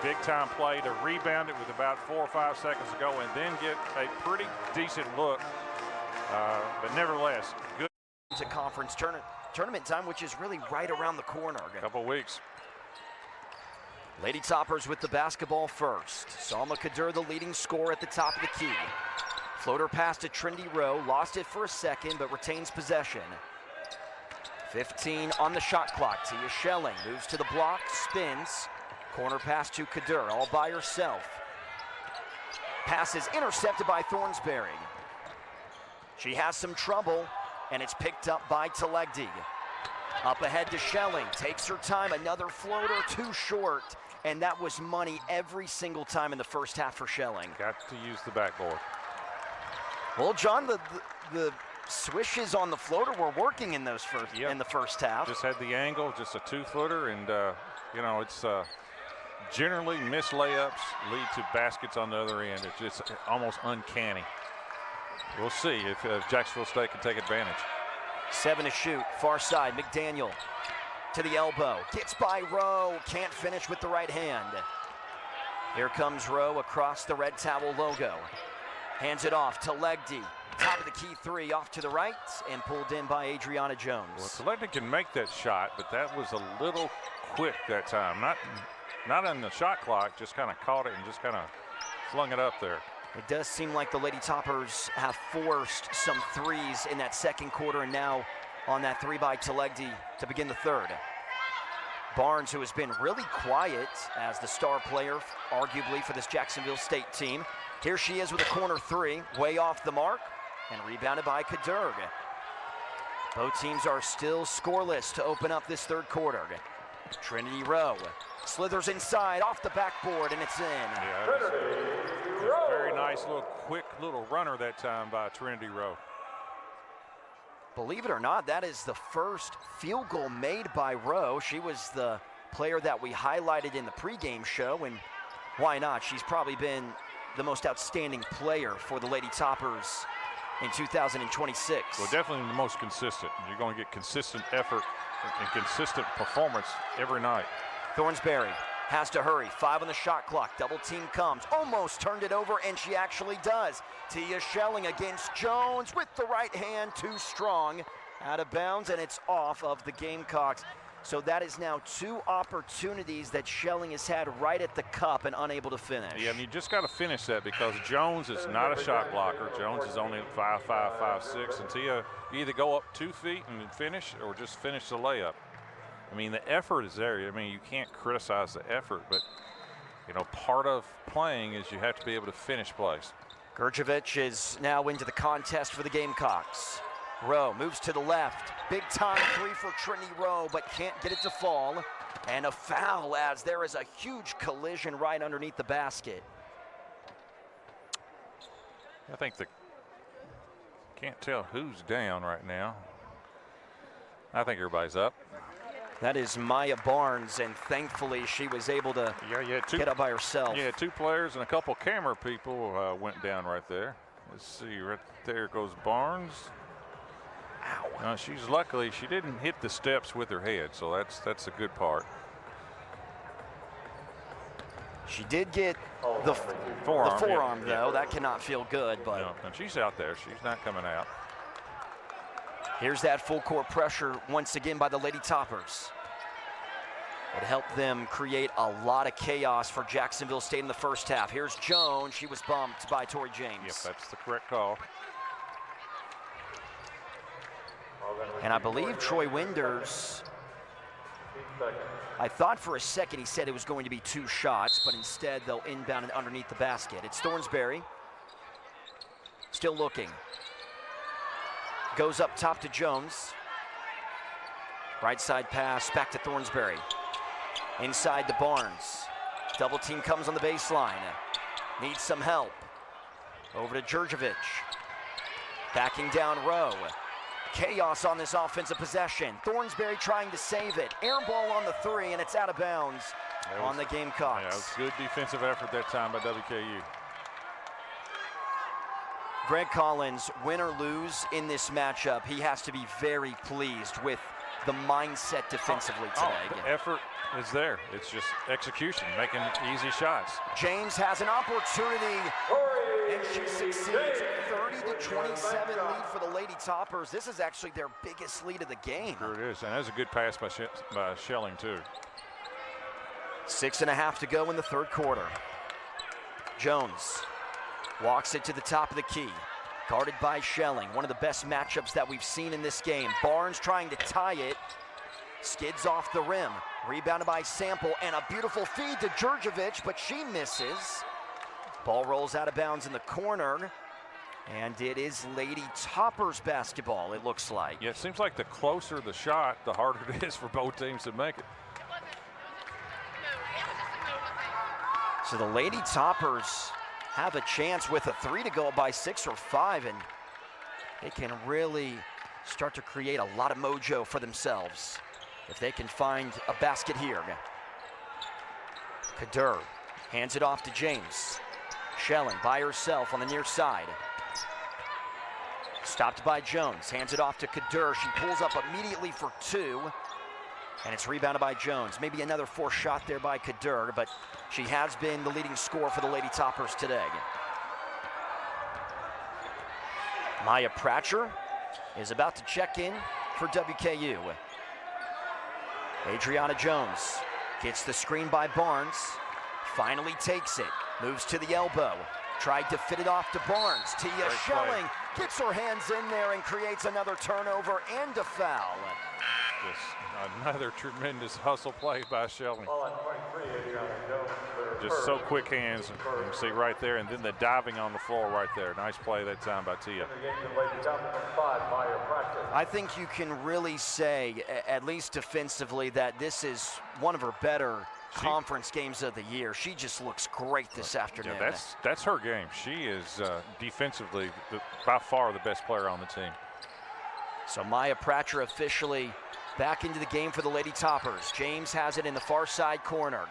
Big time play to rebound it with about 4 or 5 seconds to go and then get a pretty decent look. But nevertheless, good. It's a conference tournament time, which is really right around the corner. Couple weeks. Lady Toppers with the basketball first. Salma Kadur, the leading scorer at the top of the key. Floater pass to Trinity Rowe, lost it for a second, but retains possession. 15 on the shot clock. Tia Schelling moves to the block, spins. Corner pass to Kadur, all by herself. Pass is intercepted by Thornsberry. She has some trouble, and it's picked up by Talegdi. Up ahead to Schelling, takes her time, another floater, too short, and that was money every single time in the first half for Schelling. Got to use the backboard. Well, John, the swishes on the floater were working in those in the first half. Just had the angle, just a 2-footer, and you know, it's generally missed layups lead to baskets on the other end. It's just almost uncanny. We'll see if Jacksonville State can take advantage. 7 to shoot, far side, McDaniel to the elbow, gets by Rowe, can't finish with the right hand. Here comes Rowe across the red towel logo. Hands it off to Legdy, top of the key 3 off to the right and pulled in by Adriana Jones. Well, Talegdi can make that shot, but that was a little quick that time. Not on the shot clock, just kind of caught it and just kind of flung it up there. It does seem like the Lady Toppers have forced some threes in that second quarter, and now on that 3 by Talegdi to begin the third. Barnes, who has been really quiet as the star player, arguably, for this Jacksonville State team. Here she is with a corner 3, way off the mark, and rebounded by Kadur. Both teams are still scoreless to open up this third quarter. Trinity Rowe slithers inside, off the backboard, and it's in. Yeah, it was a very nice little quick little runner that time by Trinity Rowe. Believe it or not, that is the first field goal made by Rowe. She was the player that we highlighted in the pregame show, and why not? She's probably been the most outstanding player for the Lady Toppers in 2026. Well, definitely the most consistent. You're going to get consistent effort and consistent performance every night. Thornsberry has to hurry, 5 on the shot clock, double team comes, almost turned it over, and she actually does. Tia Schelling against Jones with the right hand, too strong, out of bounds, and it's off of the Gamecocks. So that is now 2 opportunities that Schelling has had right at the cup and unable to finish. Yeah, and you just got to finish that because Jones is not a shot blocker. Jones is only 5'5", 5'6", and Tia, you either go up 2 feet and finish or just finish the layup. I mean, the effort is there. I mean, you can't criticize the effort, but, you know, part of playing is you have to be able to finish plays. Gurjevic is now into the contest for the Gamecocks. Rowe moves to the left. Big time 3 for Trinity Rowe, but can't get it to fall. And a foul as there is a huge collision right underneath the basket. I think can't tell who's down right now. I think everybody's up. That is Maya Barnes, and thankfully she was able to get up by herself. Yeah, 2 players and a couple camera people went down right there. Let's see, right there goes Barnes. Ow. She's luckily she didn't hit the steps with her head, so that's a good part. She did get the forearm though. That cannot feel good, but no, and she's out there. She's not coming out. Here's that full court pressure once again by the Lady Toppers. It helped them create a lot of chaos for Jacksonville State in the first half. Here's Jones. She was bumped by Tori James. Yep, that's the correct call. And I believe Troy Winders, I thought for a second he said it was going to be 2 shots, but instead they'll inbound it underneath the basket. It's Thornsberry, still looking. Goes up top to Jones. Right side pass back to Thornsberry. Inside to Barnes. Double team comes on the baseline. Needs some help. Over to Jurjevic. Backing down Rowe. Chaos on this offensive possession. Thornsberry trying to save it. Air ball on the 3, and it's out of bounds on the Gamecocks. Yeah, it was good defensive effort that time by WKU. Greg Collins, win or lose in this matchup, he has to be very pleased with the mindset defensively today. The effort is there. It's just execution, making easy shots. James has an opportunity, and she succeeds. 30-27 lead for the Lady Toppers. This is actually their biggest lead of the game. Sure it is, and that's a good pass by Schelling too. 6.5 to go in the third quarter. Jones walks it to the top of the key. Guarded by Schelling, one of the best matchups that we've seen in this game. Barnes trying to tie it. Skids off the rim. Rebounded by Sample, and a beautiful feed to Djurdjevic, but she misses. Ball rolls out of bounds in the corner, and it is Lady Toppers basketball, it looks like. Yeah, it seems like the closer the shot, the harder it is for both teams to make it. So the Lady Toppers have a chance with a 3 to go by 6 or 5, and they can really start to create a lot of mojo for themselves if they can find a basket here. Kadur hands it off to James. Schelling by herself on the near side. Stopped by Jones, hands it off to Kadur. She pulls up immediately for 2, and it's rebounded by Jones. Maybe another forced shot there by Kadur, but she has been the leading scorer for the Lady Toppers today. Maya Pratcher is about to check in for WKU. Adriana Jones gets the screen by Barnes, finally takes it, moves to the elbow, tried to fit it off to Barnes. Tia Schelling gets her hands in there and creates another turnover and a foul. Just another tremendous hustle play by Schelling. Just so quick hands, you can see right there, and then the diving on the floor right there. Nice play that time by Tia. I think you can really say, at least defensively, that this is one of her better conference games of the year. She just looks great this afternoon. Yeah, that's her game. She is defensively by far the best player on the team. So Maya Pratcher officially back into the game for the Lady Toppers. James has it in the far side corner.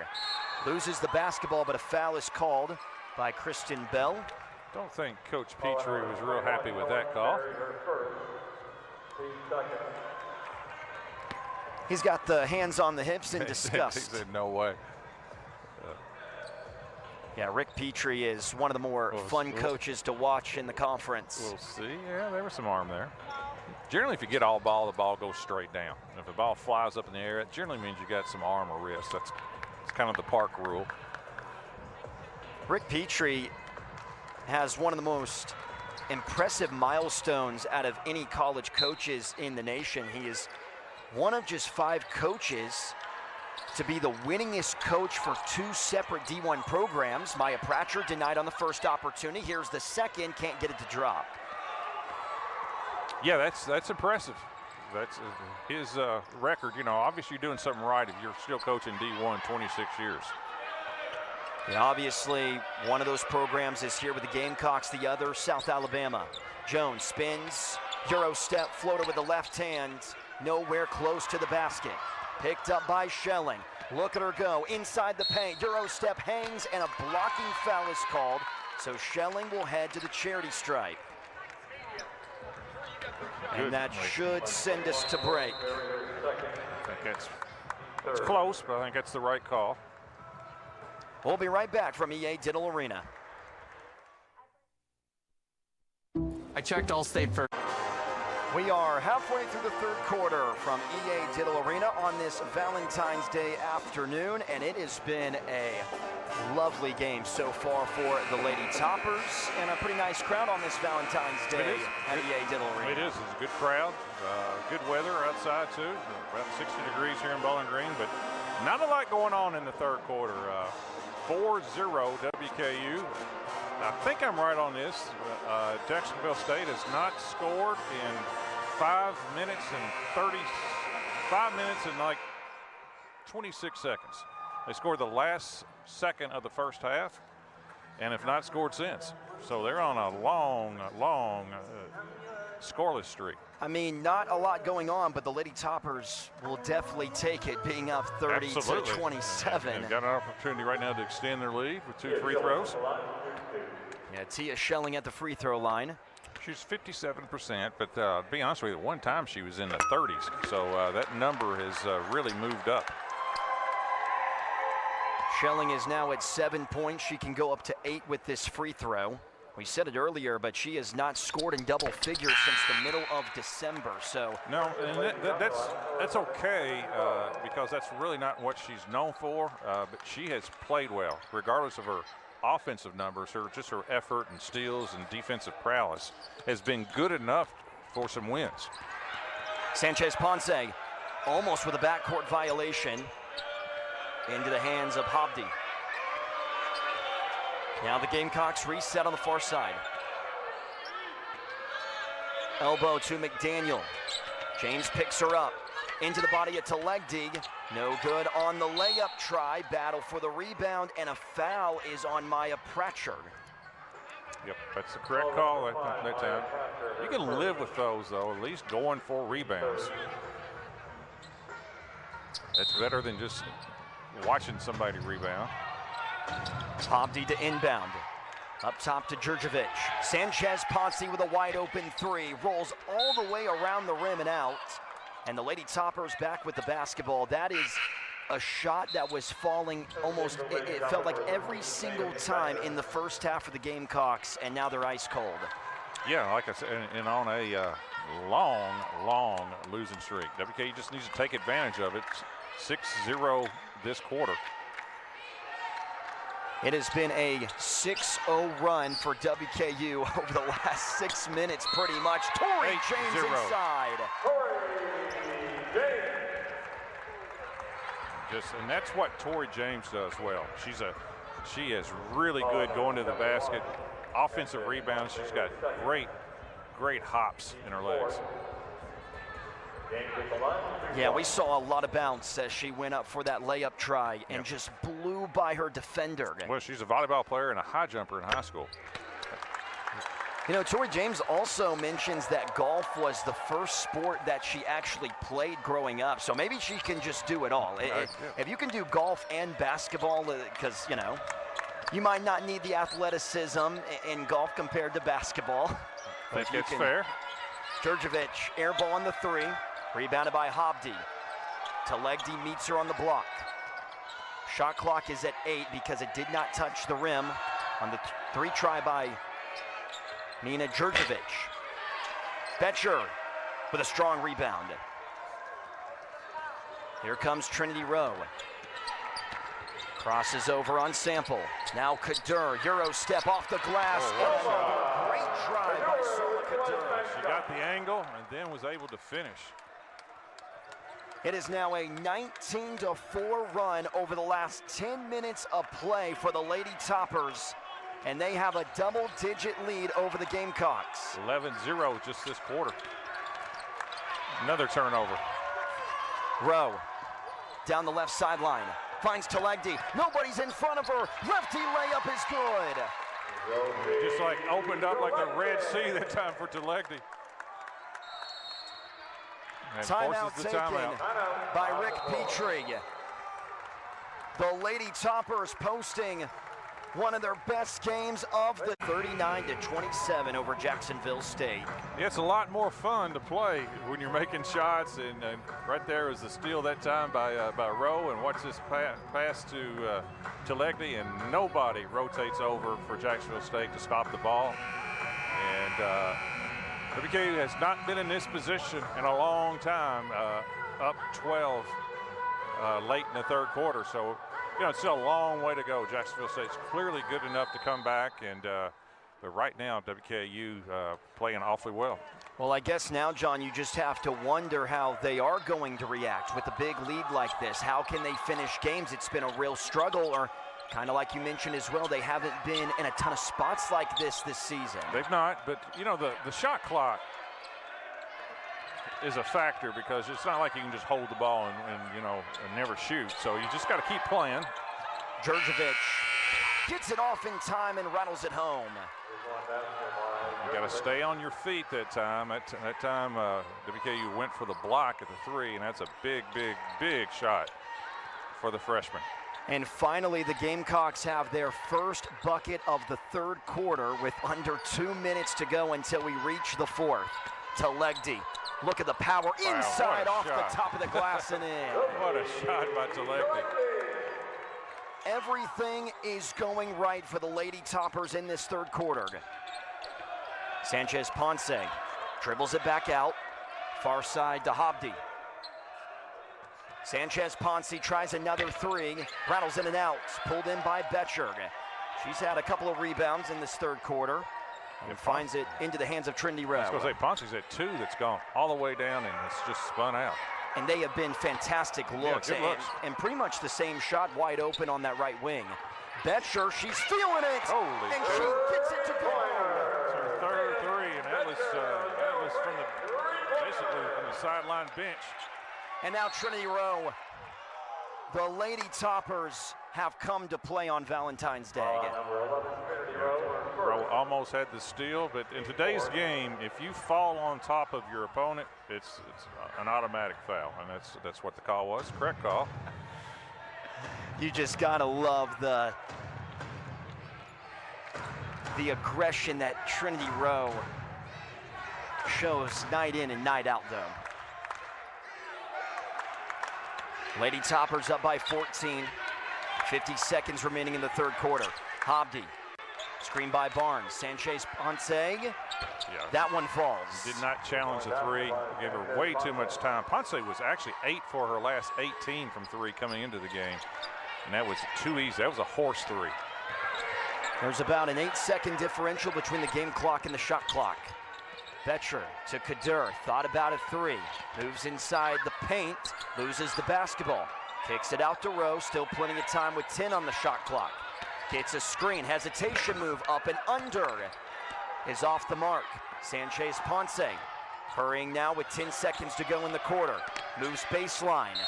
Loses the basketball, but a foul is called by Kristen Bell. Don't think Coach Petrie was real happy with that call. He's got the hands on the hips in disgust. He said, no way. Yeah, Rick Petrie is one of the more fun coaches to watch in the conference. We'll see. Yeah, there was some arm there. Generally, if you get all ball, the ball goes straight down. And if the ball flies up in the air, it generally means you got some arm or wrist. That's kind of the Park rule. Rick Petrie has one of the most impressive milestones out of any college coaches in the nation. He is one of just 5 coaches to be the winningest coach for 2 separate D1 programs. Maya Pratcher denied on the first opportunity. Here's the second, can't get it to drop. Yeah, that's impressive. That's his record. You know, obviously you're doing something right if you're still coaching D1 26 years. Yeah, obviously one of those programs is here with the Gamecocks, the other South Alabama. Jones spins, Euro step, floater with the left hand, nowhere close to the basket. Picked up by Schelling. Look at her go inside the paint. Euro step hangs, and a blocking foul is called. So Schelling will head to the charity stripe. And that should send us to break. I think that's close, but I think that's the right call. We'll be right back from EA Diddle Arena. I checked Allstate for. We are halfway through the third quarter from EA Diddle Arena on this Valentine's Day afternoon, and it has been a lovely game so far for the Lady Toppers, and a pretty nice crowd on this Valentine's Day at EA Diddle Arena. It is. It's a good crowd. Good weather outside, too. About 60 degrees here in Bowling Green, but not a lot going on in the third quarter. 4-0 WKU. I think I'm right on this. Jacksonville State has not scored in 5 minutes and like 26 seconds. They scored the last second of the first half and have not scored since. So they're on a long scoreless streak. I mean, not a lot going on, but the Lady Toppers will definitely take it, being up 30 to 27. They've got an opportunity right now to extend their lead with 2 free throws. Yeah, Tia Schelling at the free throw line. She's 57%, but to be honest with you, at one time she was in the 30s. So that number has really moved up. Schelling is now at 7 points. She can go up to 8 with this free throw. We said it earlier, but she has not scored in double figures since the middle of December. So no, and that's okay because that's really not what she's known for. But she has played well, regardless of her offensive numbers. Her effort and steals and defensive prowess has been good enough for some wins. Sanchez Ponce almost with a backcourt violation into the hands of Habdi. Now the Gamecocks reset on the far side. Elbow to McDaniel. James picks her up. Into the body of Telegdi. No good on the layup try. Battle for the rebound, and a foul is on Maya Pratchard. Yep, that's the correct call that time. You can live with those, though, at least going for rebounds. That's better than just watching somebody rebound. Habdi to inbound. Up top to Djurjevic. Sanchez Ponce with a wide open three. Rolls all the way around the rim and out. And the Lady Toppers back with the basketball. That is a shot that was falling almost, it felt like every single time in the first half of the Gamecocks, and now they're ice cold. Yeah, like I said, and on a long losing streak. WKU just needs to take advantage of it. 6-0 this quarter. It has been a 6-0 run for WKU over the last 6 minutes, pretty much. Tori James inside. And that's what Tori James does well. She is really good going to the basket. Offensive rebounds. She's got great hops in her legs. Yeah, we saw a lot of bounce as she went up for that layup try and just blew by her defender. Well, she's a volleyball player and a high jumper in high school. You know, Tori James also mentions that golf was the first sport that she actually played growing up. So maybe she can just do it all. If you can do golf and basketball, because, you know, you might not need the athleticism in golf compared to basketball. I think it's fair. Djurjevic, air ball on the three. Rebounded by Habdi. Telegdi meets her on the block. Shot clock is at 8 because it did not touch the rim on the three try by Nina Djurjevic. Betcher with a strong rebound. Here comes Trinity Rowe. Crosses over on Sample. Now Kadur, Euro step off the glass. Great try by Sola Kadur. She got the angle and then was able to finish. It is now a 19-4 run over the last 10 minutes of play for the Lady Toppers, and they have a double-digit lead over the Gamecocks. 11-0 just this quarter. Another turnover. Rowe down the left sideline, finds Telegdi. Nobody's in front of her. Lefty layup is good. Just like opened up like the Red Sea that time for Telegdi. Timeout taken by Rick Petrie. The Lady Toppers posting one of their best games of the 39-27 over Jacksonville State. Yeah, it's a lot more fun to play when you're making shots, and right there was the steal that time by Rowe, and watch this pass to Telegdi, and nobody rotates over for Jacksonville State to stop the ball. And WKU has not been in this position in a long time, up 12 late in the third quarter. So, you know, it's still a long way to go. Jacksonville State's clearly good enough to come back, and but right now WKU playing awfully well. Well, I guess now, John, you just have to wonder how they are going to react with a big lead like this. How can they finish games? It's been a real struggle, or kind of like you mentioned as well, they haven't been in a ton of spots like this season. They've not, but, you know, the shot clock is a factor because it's not like you can just hold the ball and you know, and never shoot. So you just got to keep playing. Djurjevic gets it off in time and rattles it home. You got to stay on your feet that time. That time, WKU went for the block at the three, and that's a big shot for the freshman. And finally, the Gamecocks have their first bucket of the third quarter with under 2 minutes to go until we reach the fourth. Telegdi, look at the power inside off the top of the glass and in. What a shot by Telegdi. Everything is going right for the Lady Toppers in this third quarter. Sanchez Ponce dribbles it back out. Far side to Habdi. Sanchez Ponce tries another three. Rattles in and out. Pulled in by Betcher. She's had a couple of rebounds in this third quarter. And finds it into the hands of Trinity Rowe. I was going to say, Ponce's had 2 that's gone all the way down, and it's just spun out. And they have been fantastic looks. Yeah, good looks. And pretty much the same shot wide open on that right wing. Betcher, she's feeling it. Holy and shit. she gets it to go. It's her third 3, and that was from basically from the sideline bench. And now Trinity Rowe, the Lady Toppers have come to play on Valentine's Day. Rowe almost had the steal, but in today's game, if you fall on top of your opponent, it's an automatic foul, and that's what the call was. Correct call. You just gotta love the aggression that Trinity Rowe shows night in and night out, though. Lady Toppers up by 14. 50 seconds remaining in the third quarter. Habdi, screen by Barnes. Sanchez Ponce, that one falls. Did not challenge the 3, gave her way too much time. Ponce was actually 8 for her last 18 from 3 coming into the game. And that was too easy. That was a horse 3. There's about an 8-second differential between the game clock and the shot clock. Betcher to Kadur, thought about a 3. Moves inside the paint, loses the basketball. Kicks it out to Rowe, still plenty of time with 10 on the shot clock. Gets a screen, hesitation move up and under. Is off the mark. Sanchez Ponce hurrying now with 10 seconds to go in the quarter. Moves baseline.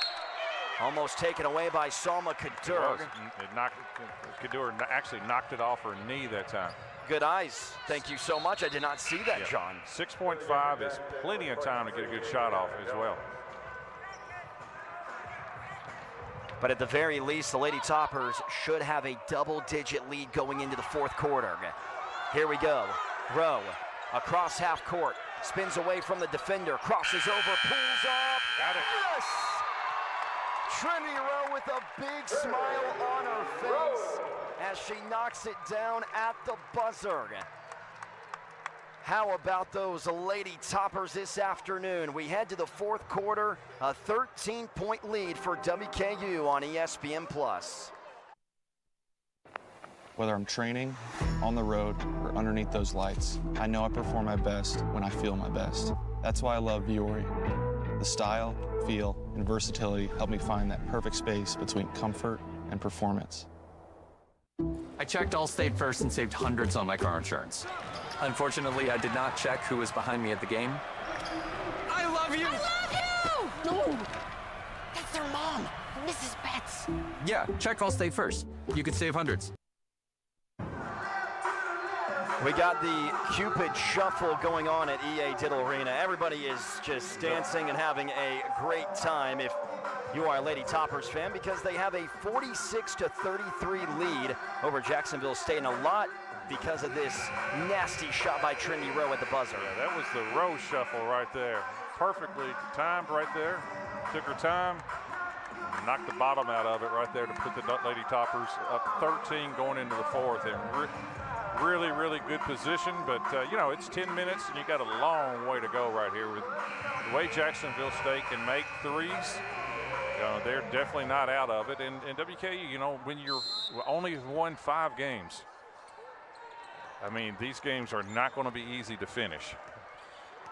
Almost taken away by Salma Kadur. Kadur actually knocked it off her knee that time. Good eyes. Thank you so much. I did not see that, John. 6.5 is plenty of time to get a good shot off as well. But at the very least, the Lady Toppers should have a double-digit lead going into the fourth quarter. Here we go. Rowe across half court. Spins away from the defender. Crosses over. Pulls up. Got it. Yes! Trinity Rowe with a big smile on her face as she knocks it down at the buzzer. How about those Lady Toppers this afternoon? We head to the fourth quarter, a 13-point lead for WKU on ESPN+. Whether I'm training, on the road, or underneath those lights, I know I perform my best when I feel my best. That's why I love Vuori. The style, feel, and versatility help me find that perfect space between comfort and performance. I checked Allstate first and saved hundreds on my car insurance. Unfortunately, I did not check who was behind me at the game. I love you! I love you! No! That's their mom, Mrs. Betts. Yeah, check Allstate first. You could save hundreds. We got the Cupid Shuffle going on at EA Diddle Arena. Everybody is just dancing and having a great time if you are a Lady Toppers fan, because they have a 46-33 lead over Jacksonville State, and a lot because of this nasty shot by Trinity Rowe at the buzzer. Yeah, that was the Rowe shuffle right there. Perfectly timed right there. Took her time, knocked the bottom out of it right there to put the Lady Toppers up 13 going into the fourth. And really, really good position, but you know, it's 10 minutes and you got a long way to go right here. With the way Jacksonville State can make threes, they're definitely not out of it. And WKU, you know, when you're only won 5 games, I mean, these games are not going to be easy to finish.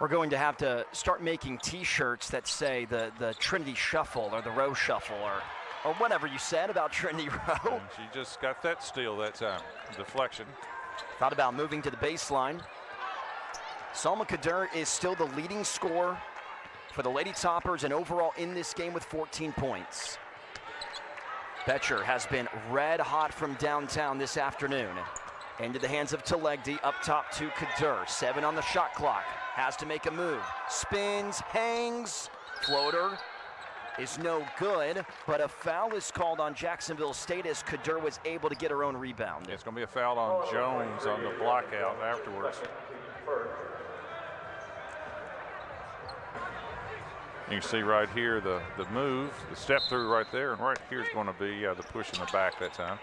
We're going to have to start making T-shirts that say the Trinity Shuffle or the Rowe Shuffle or whatever you said about Trinity Rowe. And she just got that steal that time, deflection. Thought about moving to the baseline. Salma Kadur is still the leading scorer for the Lady Toppers and overall in this game with 14 points. Betcher has been red hot from downtown this afternoon. Into the hands of Telegdi, up top to Kadur. 7 on the shot clock. Has to make a move. Spins, hangs, floater is no good, but a foul is called on Jacksonville State as Kadur was able to get her own rebound. It's going to be a foul on Jones on the blockout afterwards. You can see right here the move, the step through right there, and right here is going to be the push in the back that time.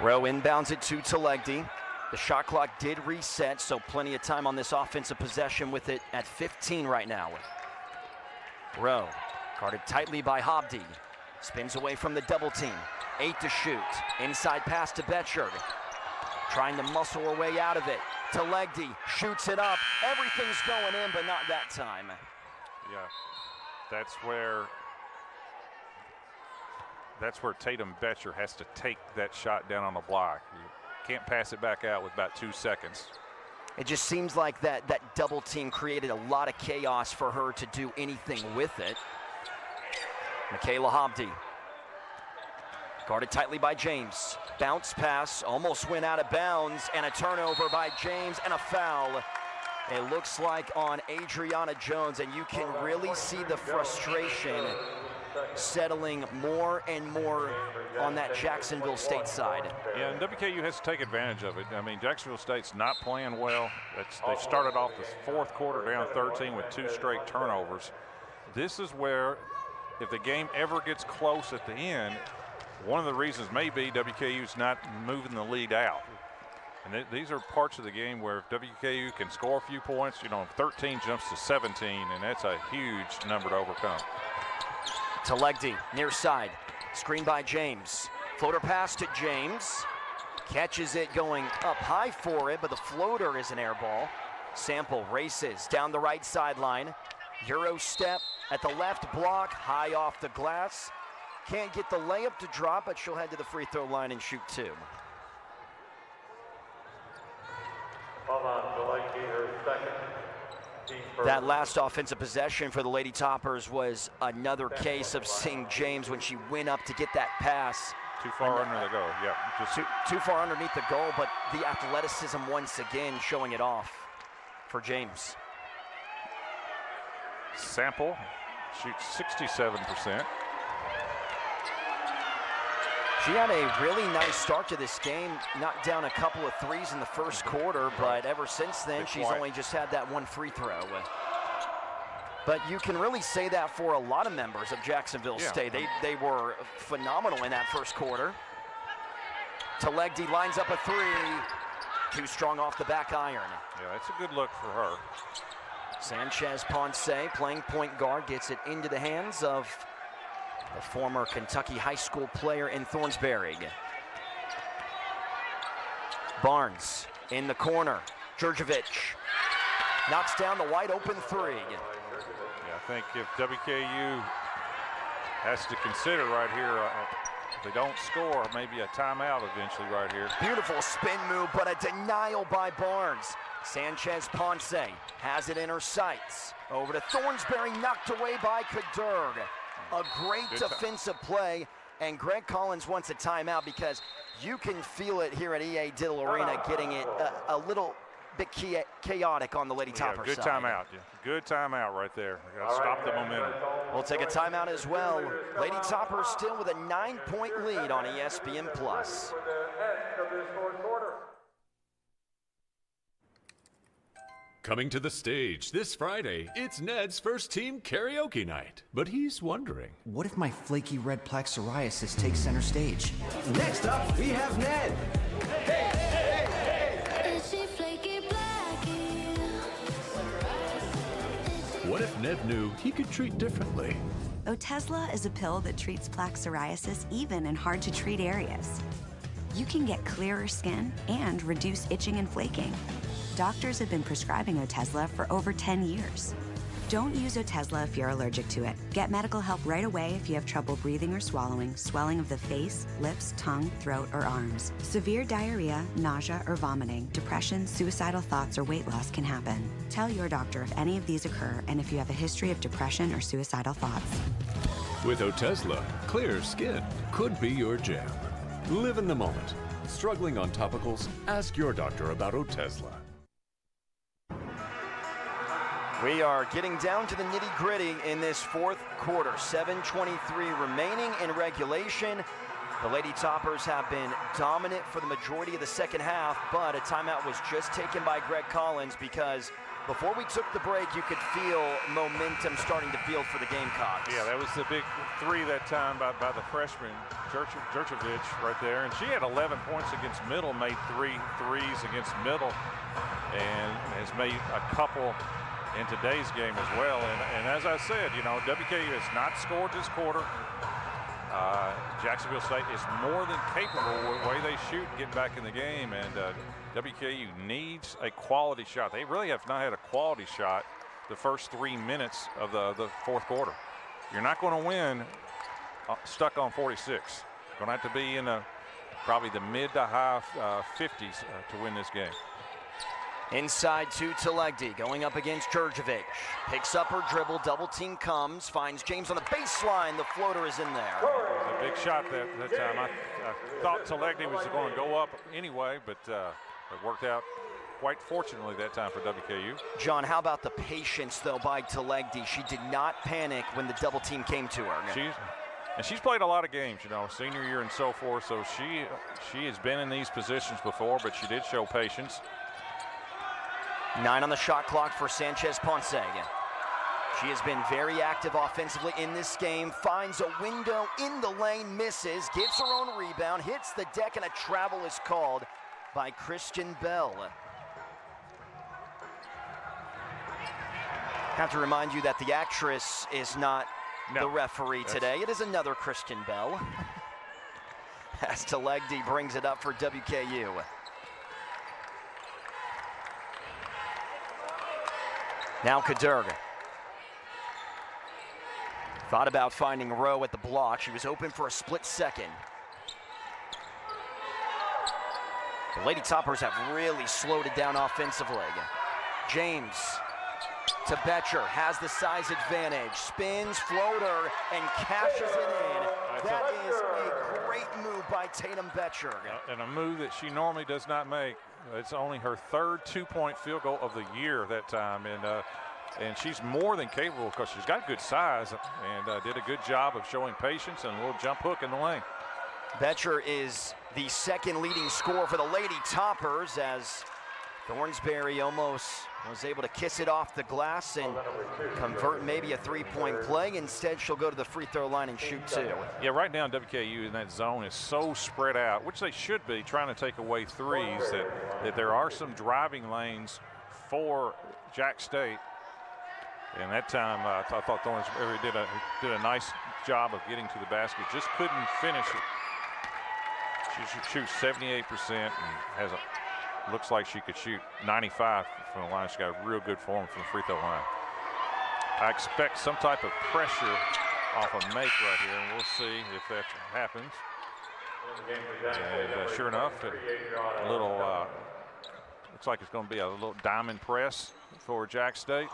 Rowe inbounds it to Telegdi. The shot clock did reset, so plenty of time on this offensive possession with it at 15 right now. Rowe, guarded tightly by Hobdy. Spins away from the double team. 8 to shoot. Inside pass to Betchard. Trying to muscle her way out of it. To Legdy, shoots it up. Everything's going in, but not that time. Yeah, that's where Tatum Betcher has to take that shot down on the block. You can't pass it back out with about 2 seconds. It just seems like that double team created a lot of chaos for her to do anything with it. Michaela Hobdy. Guarded tightly by James. Bounce pass, almost went out of bounds, and a turnover by James and a foul. It looks like on Adriana Jones, and you can really see the frustration settling more and more on that Jacksonville State side. Yeah, and WKU has to take advantage of it. I mean, Jacksonville State's not playing well. They started off the fourth quarter down 13 with 2 straight turnovers. This is where, if the game ever gets close at the end, one of the reasons may be WKU's not moving the lead out. And these are parts of the game where if WKU can score a few points, 13 jumps to 17, and that's a huge number to overcome. To Legdy, near side. Screen by James. Floater pass to James. Catches it going up high for it, but the floater is an air ball. Sample races down the right sideline. Euro step at the left block, high off the glass. Can't get the layup to drop, but she'll head to the free throw line and shoot 2. That last offensive possession for the Lady Toppers was another case of seeing James when she went up to get that pass. Too far under the goal, yeah. Just too far underneath the goal, but the athleticism once again showing it off for James. Sample shoots 67%. She had a really nice start to this game, knocked down a couple of threes in the first quarter, but ever since then, she's only just had that 1 free throw. But you can really say that for a lot of members of Jacksonville State. They were phenomenal in that first quarter. Legdy lines up a 3. Too strong off the back iron. Yeah, that's a good look for her. Sanchez Ponce, playing point guard, gets it into the hands of the former Kentucky high school player in Thornsbury. Barnes in the corner. Djurjevic knocks down the wide open 3. Yeah, I think if WKU has to consider right here, if they don't score, maybe a timeout eventually right here. Beautiful spin move, but a denial by Barnes. Sanchez Ponce has it in her sights. Over to Thornsbury, knocked away by Kaderg. A great defensive play, and Greg Collins wants a timeout because you can feel it here at EA Diddle Arena, getting it a little bit chaotic on the Lady Topper good side. Timeout, good timeout right there. We got to stop the momentum. We'll take a timeout as well. Lady Topper still with a 9-point lead on ESPN+. Coming to the stage this Friday, it's Ned's first team karaoke night. But he's wondering, what if my flaky red plaque psoriasis takes center stage? Next up, we have Ned. what if Ned knew he could treat differently? Otezla is a pill that treats plaque psoriasis even in hard-to-treat areas. You can get clearer skin and reduce itching and flaking. Doctors have been prescribing Otezla for over 10 years. Don't use Otezla if you're allergic to it. Get medical help right away if you have trouble breathing or swallowing, swelling of the face, lips, tongue, throat, or arms. Severe diarrhea, nausea, or vomiting, depression, suicidal thoughts, or weight loss can happen. Tell your doctor if any of these occur and if you have a history of depression or suicidal thoughts. With Otezla, clear skin could be your jam. Live in the moment. Struggling on topicals? Ask your doctor about Otezla. We are getting down to the nitty-gritty in this fourth quarter. 7:23 remaining in regulation. The Lady Toppers have been dominant for the majority of the second half, but a timeout was just taken by Greg Collins because Before we took the break, you could feel momentum starting to build for the Gamecocks. Yeah, that was the big three that time by the freshman, Jurčević right there. And she had 11 points against Middle, made 3 threes against Middle, and has made a couple in today's game as well. And as I said, you know, WKU has not scored this quarter. Jacksonville State is more than capable with the way they shoot and get back in the game, and WKU needs a quality shot. They really have not had a quality shot the first 3 minutes of the fourth quarter. You're not going to win stuck on 46. Going to have to be in probably the mid to high 50s to win this game. Inside to Telegdi, going up against Jurčević. Picks up her dribble, double team comes, finds James on the baseline. The floater is in there. It was a big shot that time. I thought Telegdi was going to go up anyway, but it worked out quite fortunately that time for WKU. John, how about the patience, though, by Telegdi? She did not panic when the double team came to her. She's played a lot of games, you know, senior year and so forth, so she has been in these positions before, but she did show patience. 9 on the shot clock for Sanchez Ponce. She has been very active offensively in this game, finds a window in the lane, misses, gets her own rebound, hits the deck, and a travel is called by Christian Bell. Have to remind you that the actress is not the referee today. It is another Christian Bell. As Telegdi brings it up for WKU. Now Kadur. Thought about finding Rowe at the block. She was open for a split second. The Lady Toppers have really slowed it down offensively. James to Betcher, has the size advantage, spins, floater, and cashes it in. That is a great move by Tatum Betcher. And a move that she normally does not make. It's only her third 2-point field goal of the year that time, and she's more than capable because she's got good size and did a good job of showing patience and a little jump hook in the lane. Betcher is the second leading scorer for the Lady Toppers, as Thornsberry almost was able to kiss it off the glass and convert maybe a 3-point play. Instead, she'll go to the free throw line and shoot 2. Yeah, right now WKU in that zone is so spread out, which they should be, trying to take away threes, that there are some driving lanes for Jax State. And that time, I thought Thornsberry did a nice job of getting to the basket, just couldn't finish it. She shoots 78% and has looks like she could shoot 95 from the line. She's got a real good form from the free throw line. I expect some type of pressure off a make right here, and we'll see if that happens. And sure enough, a little looks like it's going to be a little diamond press for Jax State.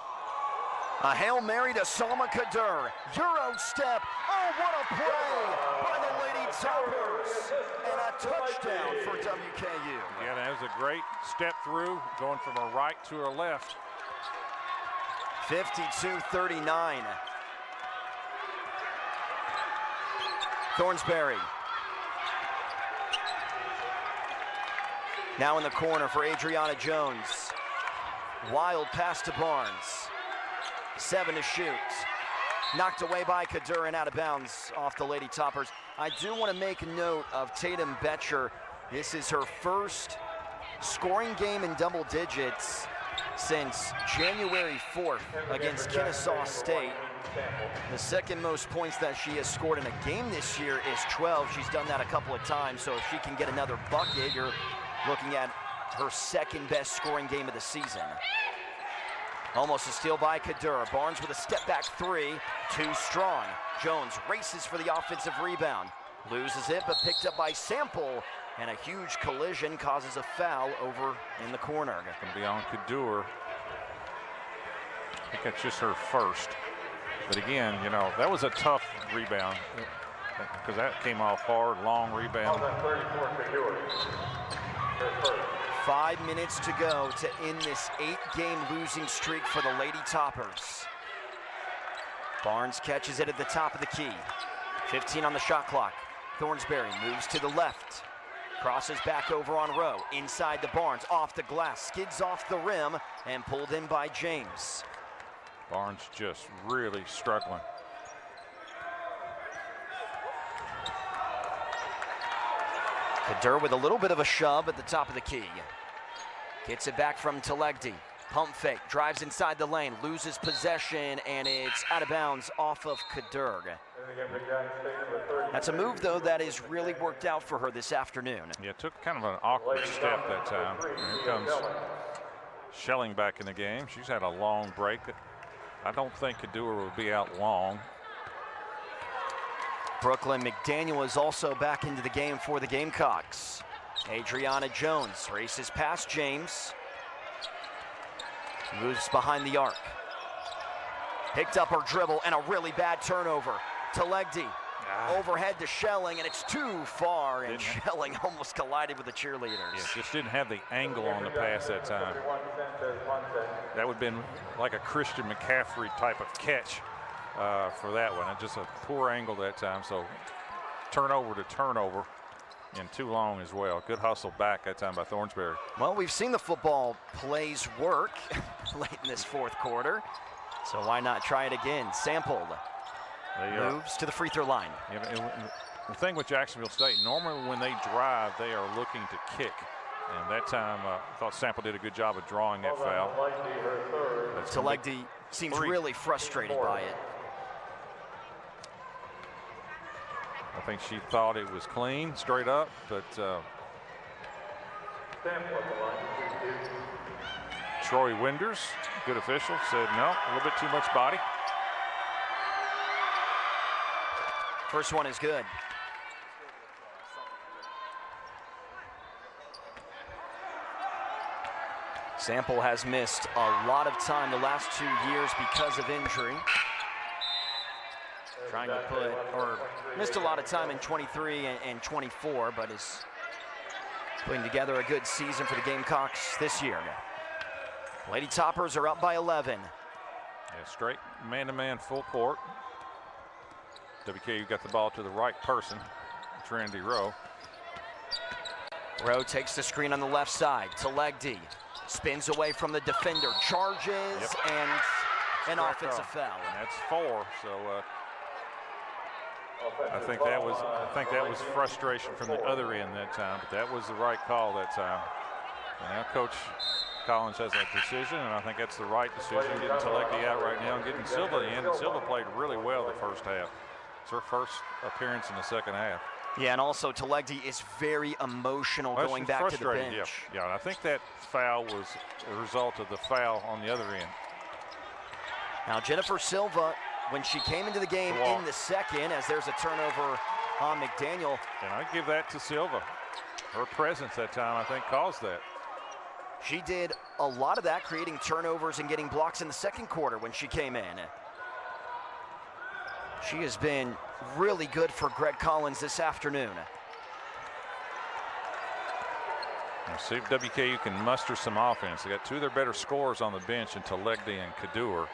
A Hail Mary to Salma Kadur. Euro step. Oh, what a play by the Lady Toppers. And a touchdown for WKU. Yeah, that was a great step through, going from her right to her left. 52-39. Thornsberry. Now in the corner for Adriana Jones. Wild pass to Barnes. 7 to shoot. Knocked away by Kadur and out of bounds off the Lady Toppers. I do want to make note of Tatum Betcher. This is her first scoring game in double digits since January 4th against Kennesaw State. The second most points that she has scored in a game this year is 12. She's done that a couple of times, so if she can get another bucket, you're looking at her second best scoring game of the season. Almost a steal by Kadur. Barnes with a step back 3, too strong. Jones races for the offensive rebound. Loses it, but picked up by Sample. And a huge collision causes a foul over in the corner. It's going to be on Kadur. I think that's just her first. But again, you know, that was a tough rebound because that came off hard, long rebound. 5 minutes to go to end this 8-game losing streak for the Lady Toppers. Barnes catches it at the top of the key. 15 on the shot clock. Thornsberry moves to the left. Crosses back over on Rowe, inside the Barnes, off the glass, skids off the rim, and pulled in by James. Barnes just really struggling. Kadur with a little bit of a shove at the top of the key. Gets it back from Telegdi. Pump fake, drives inside the lane, loses possession, and it's out of bounds off of Kadur. That's a move, though, that has really worked out for her this afternoon. Yeah, took kind of an awkward step that time. Here comes Schelling back in the game. She's had a long break. I don't think Kadur will be out long. Brooklyn McDaniel is also back into the game for the Gamecocks. Adriana Jones races past James. Moves behind the arc. Picked up her dribble and a really bad turnover. Telegdi overhead to Schelling, and it's too far, and Schelling almost collided with the cheerleaders. Yeah, just didn't have the angle on the pass that time. That would have been like a Christian McCaffrey type of catch for that one. And just a poor angle that time. So turnover to turnover, and too long as well. Good hustle back that time by Thornsberry. Well, we've seen the football plays work late in this fourth quarter, so why not try it again? Sampled. Moves to the free throw line. Yeah, the thing with Jacksonville State, normally when they drive, they are looking to kick. And that time, I thought Sample did a good job of drawing that foul. Telegdi seems really frustrated by it. I think she thought it was clean, straight up, but Troy Winders, good official, said no, a little bit too much body. First one is good. Sample has missed a lot of time the last 2 years because of injury. Trying to missed a lot of time in 23 and 24, but is putting together a good season for the Gamecocks this year. Lady Toppers are up by 11. Yeah, straight man-to-man full court. WKU got the ball to the right person, Trinity Rowe. Rowe takes the screen on the left side. Telegdi spins away from the defender, charges, and an offensive foul. And that's 4. So I think that was frustration from the other end that time, but that was the right call that time. And now Coach Collins has that decision, and I think that's the right decision, getting Telegdi out right now and getting Silva in. And Silva played really well the first half. It's her first appearance in the second half. Yeah, and also Telegdi is very emotional going back to the bench. Yeah, and I think that foul was a result of the foul on the other end. Now Jennifer Silva, when she came into the game in the second, as there's a turnover on McDaniel. And I give that to Silva. Her presence that time, I think, caused that. She did a lot of that, creating turnovers and getting blocks in the second quarter when she came in. She has been really good for Greg Collins this afternoon. We'll see if WKU can muster some offense. They got 2 of their better scorers on the bench in Telegdi and Kadur.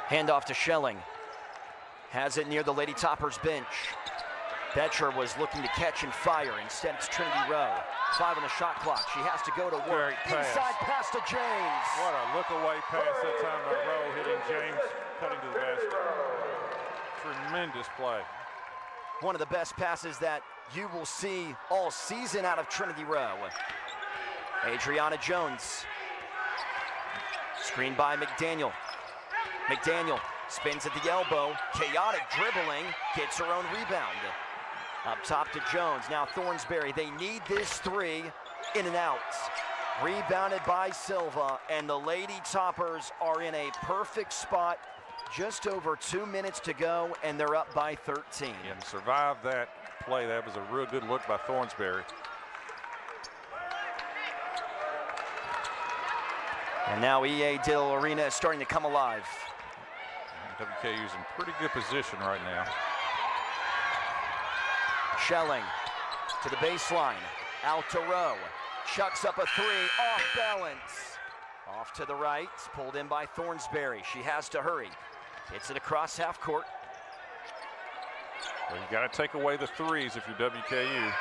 Handoff to Schelling. Has it near the Lady Toppers bench. Betcher was looking to catch and fire. Instead, it's Trinity Rowe. 5 on the shot clock. She has to go to work. Inside pass to James. What a look-away pass that time by Rowe, hitting James, cutting to the basket. Tremendous play. One of the best passes that you will see all season out of Trinity Rowe. Adriana Jones. Screened by McDaniel. McDaniel spins at the elbow. Chaotic dribbling. Gets her own rebound. Up top to Jones. Now Thornsberry. They need this 3 in and out. Rebounded by Silva. And the Lady Toppers are in a perfect spot. Just over 2 minutes to go, and they're up by 13. And survived that play. That was a real good look by Thornsberry. And now EA Dill Arena is starting to come alive. WKU's in pretty good position right now. Schelling to the baseline, out to Rowe. Chucks up a 3, off balance. Off to the right, pulled in by Thornsberry. She has to hurry. Hits it across half court. Well, you got to take away the 3s if you're WKU.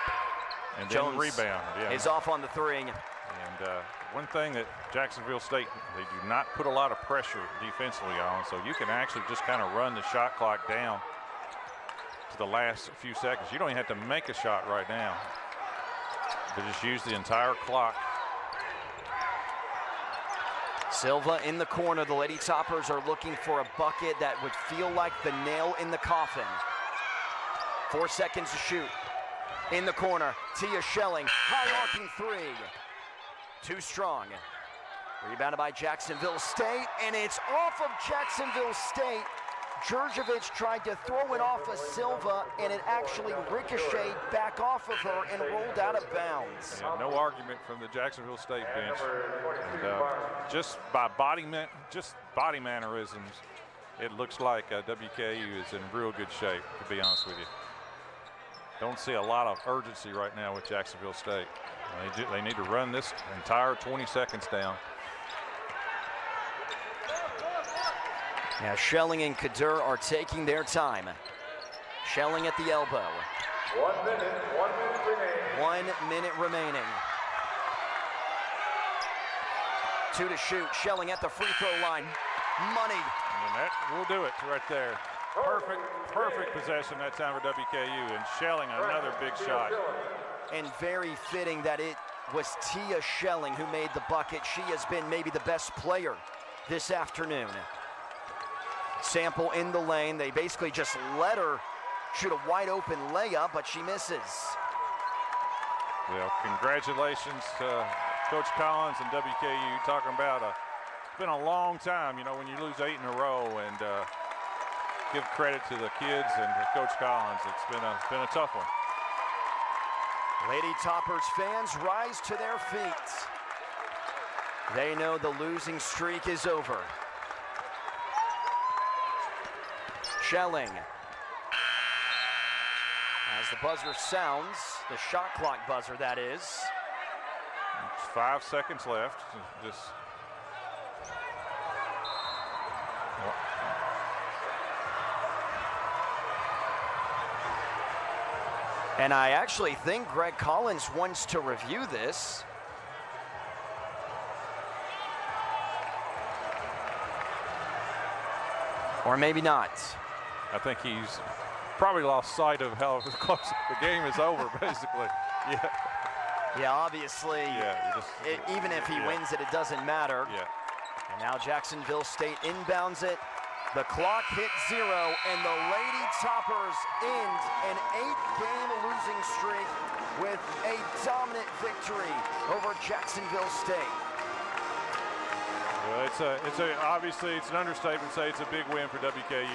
And Jones then rebound. Yeah. is off on the three. And one thing that Jacksonville State, they do not put a lot of pressure defensively on, so you can actually just kind of run the shot clock down to the last few seconds. You don't even have to make a shot right now. They just use the entire clock. Silva in the corner. The Lady Toppers are looking for a bucket that would feel like the nail in the coffin. 4 seconds to shoot. In the corner, Tia Schelling, high arcing three. Too strong. Rebounded by Jacksonville State, and it's off of Jacksonville State. Djurjevic tried to throw it off of Silva, and it actually ricocheted back off of her and rolled out of bounds. Yeah, no argument from the Jacksonville State bench. And, just by body mannerisms, it looks like WKU is in real good shape, to be honest with you. Don't see a lot of urgency right now with Jacksonville State. They need to run this entire 20 seconds down. Now Schelling and Kadur are taking their time. Schelling at the elbow. 1 minute remaining. 1 minute remaining. 2 to shoot. Schelling at the free throw line. Money. And that will do it right there. Perfect possession that time for WKU, and Schelling another big shot. And very fitting that it was Tia Schelling who made the bucket. She has been maybe the best player this afternoon. Sample in the lane. They basically just let her shoot a wide open layup, but she misses. Well, congratulations to Coach Collins and WKU. Talking about it's been a long time, you know, when you lose 8 in a row, and give credit to the kids and to Coach Collins. It's been a tough one. Lady Toppers fans rise to their feet. They know the losing streak is over. Schelling. As the buzzer sounds, the shot clock buzzer that is. It's 5 seconds left. Just and I actually think Greg Collins wants to review this. Or maybe not. I think he's probably lost sight of how close the game is over, basically. Yeah. Yeah, obviously, Yeah, even if he wins it, it doesn't matter. Yeah. And now Jacksonville State inbounds it. The clock hit 0, and the Lady Toppers end an 8-game losing streak with a dominant victory over Jacksonville State. Well, obviously it's an understatement to say it's a big win for WKU.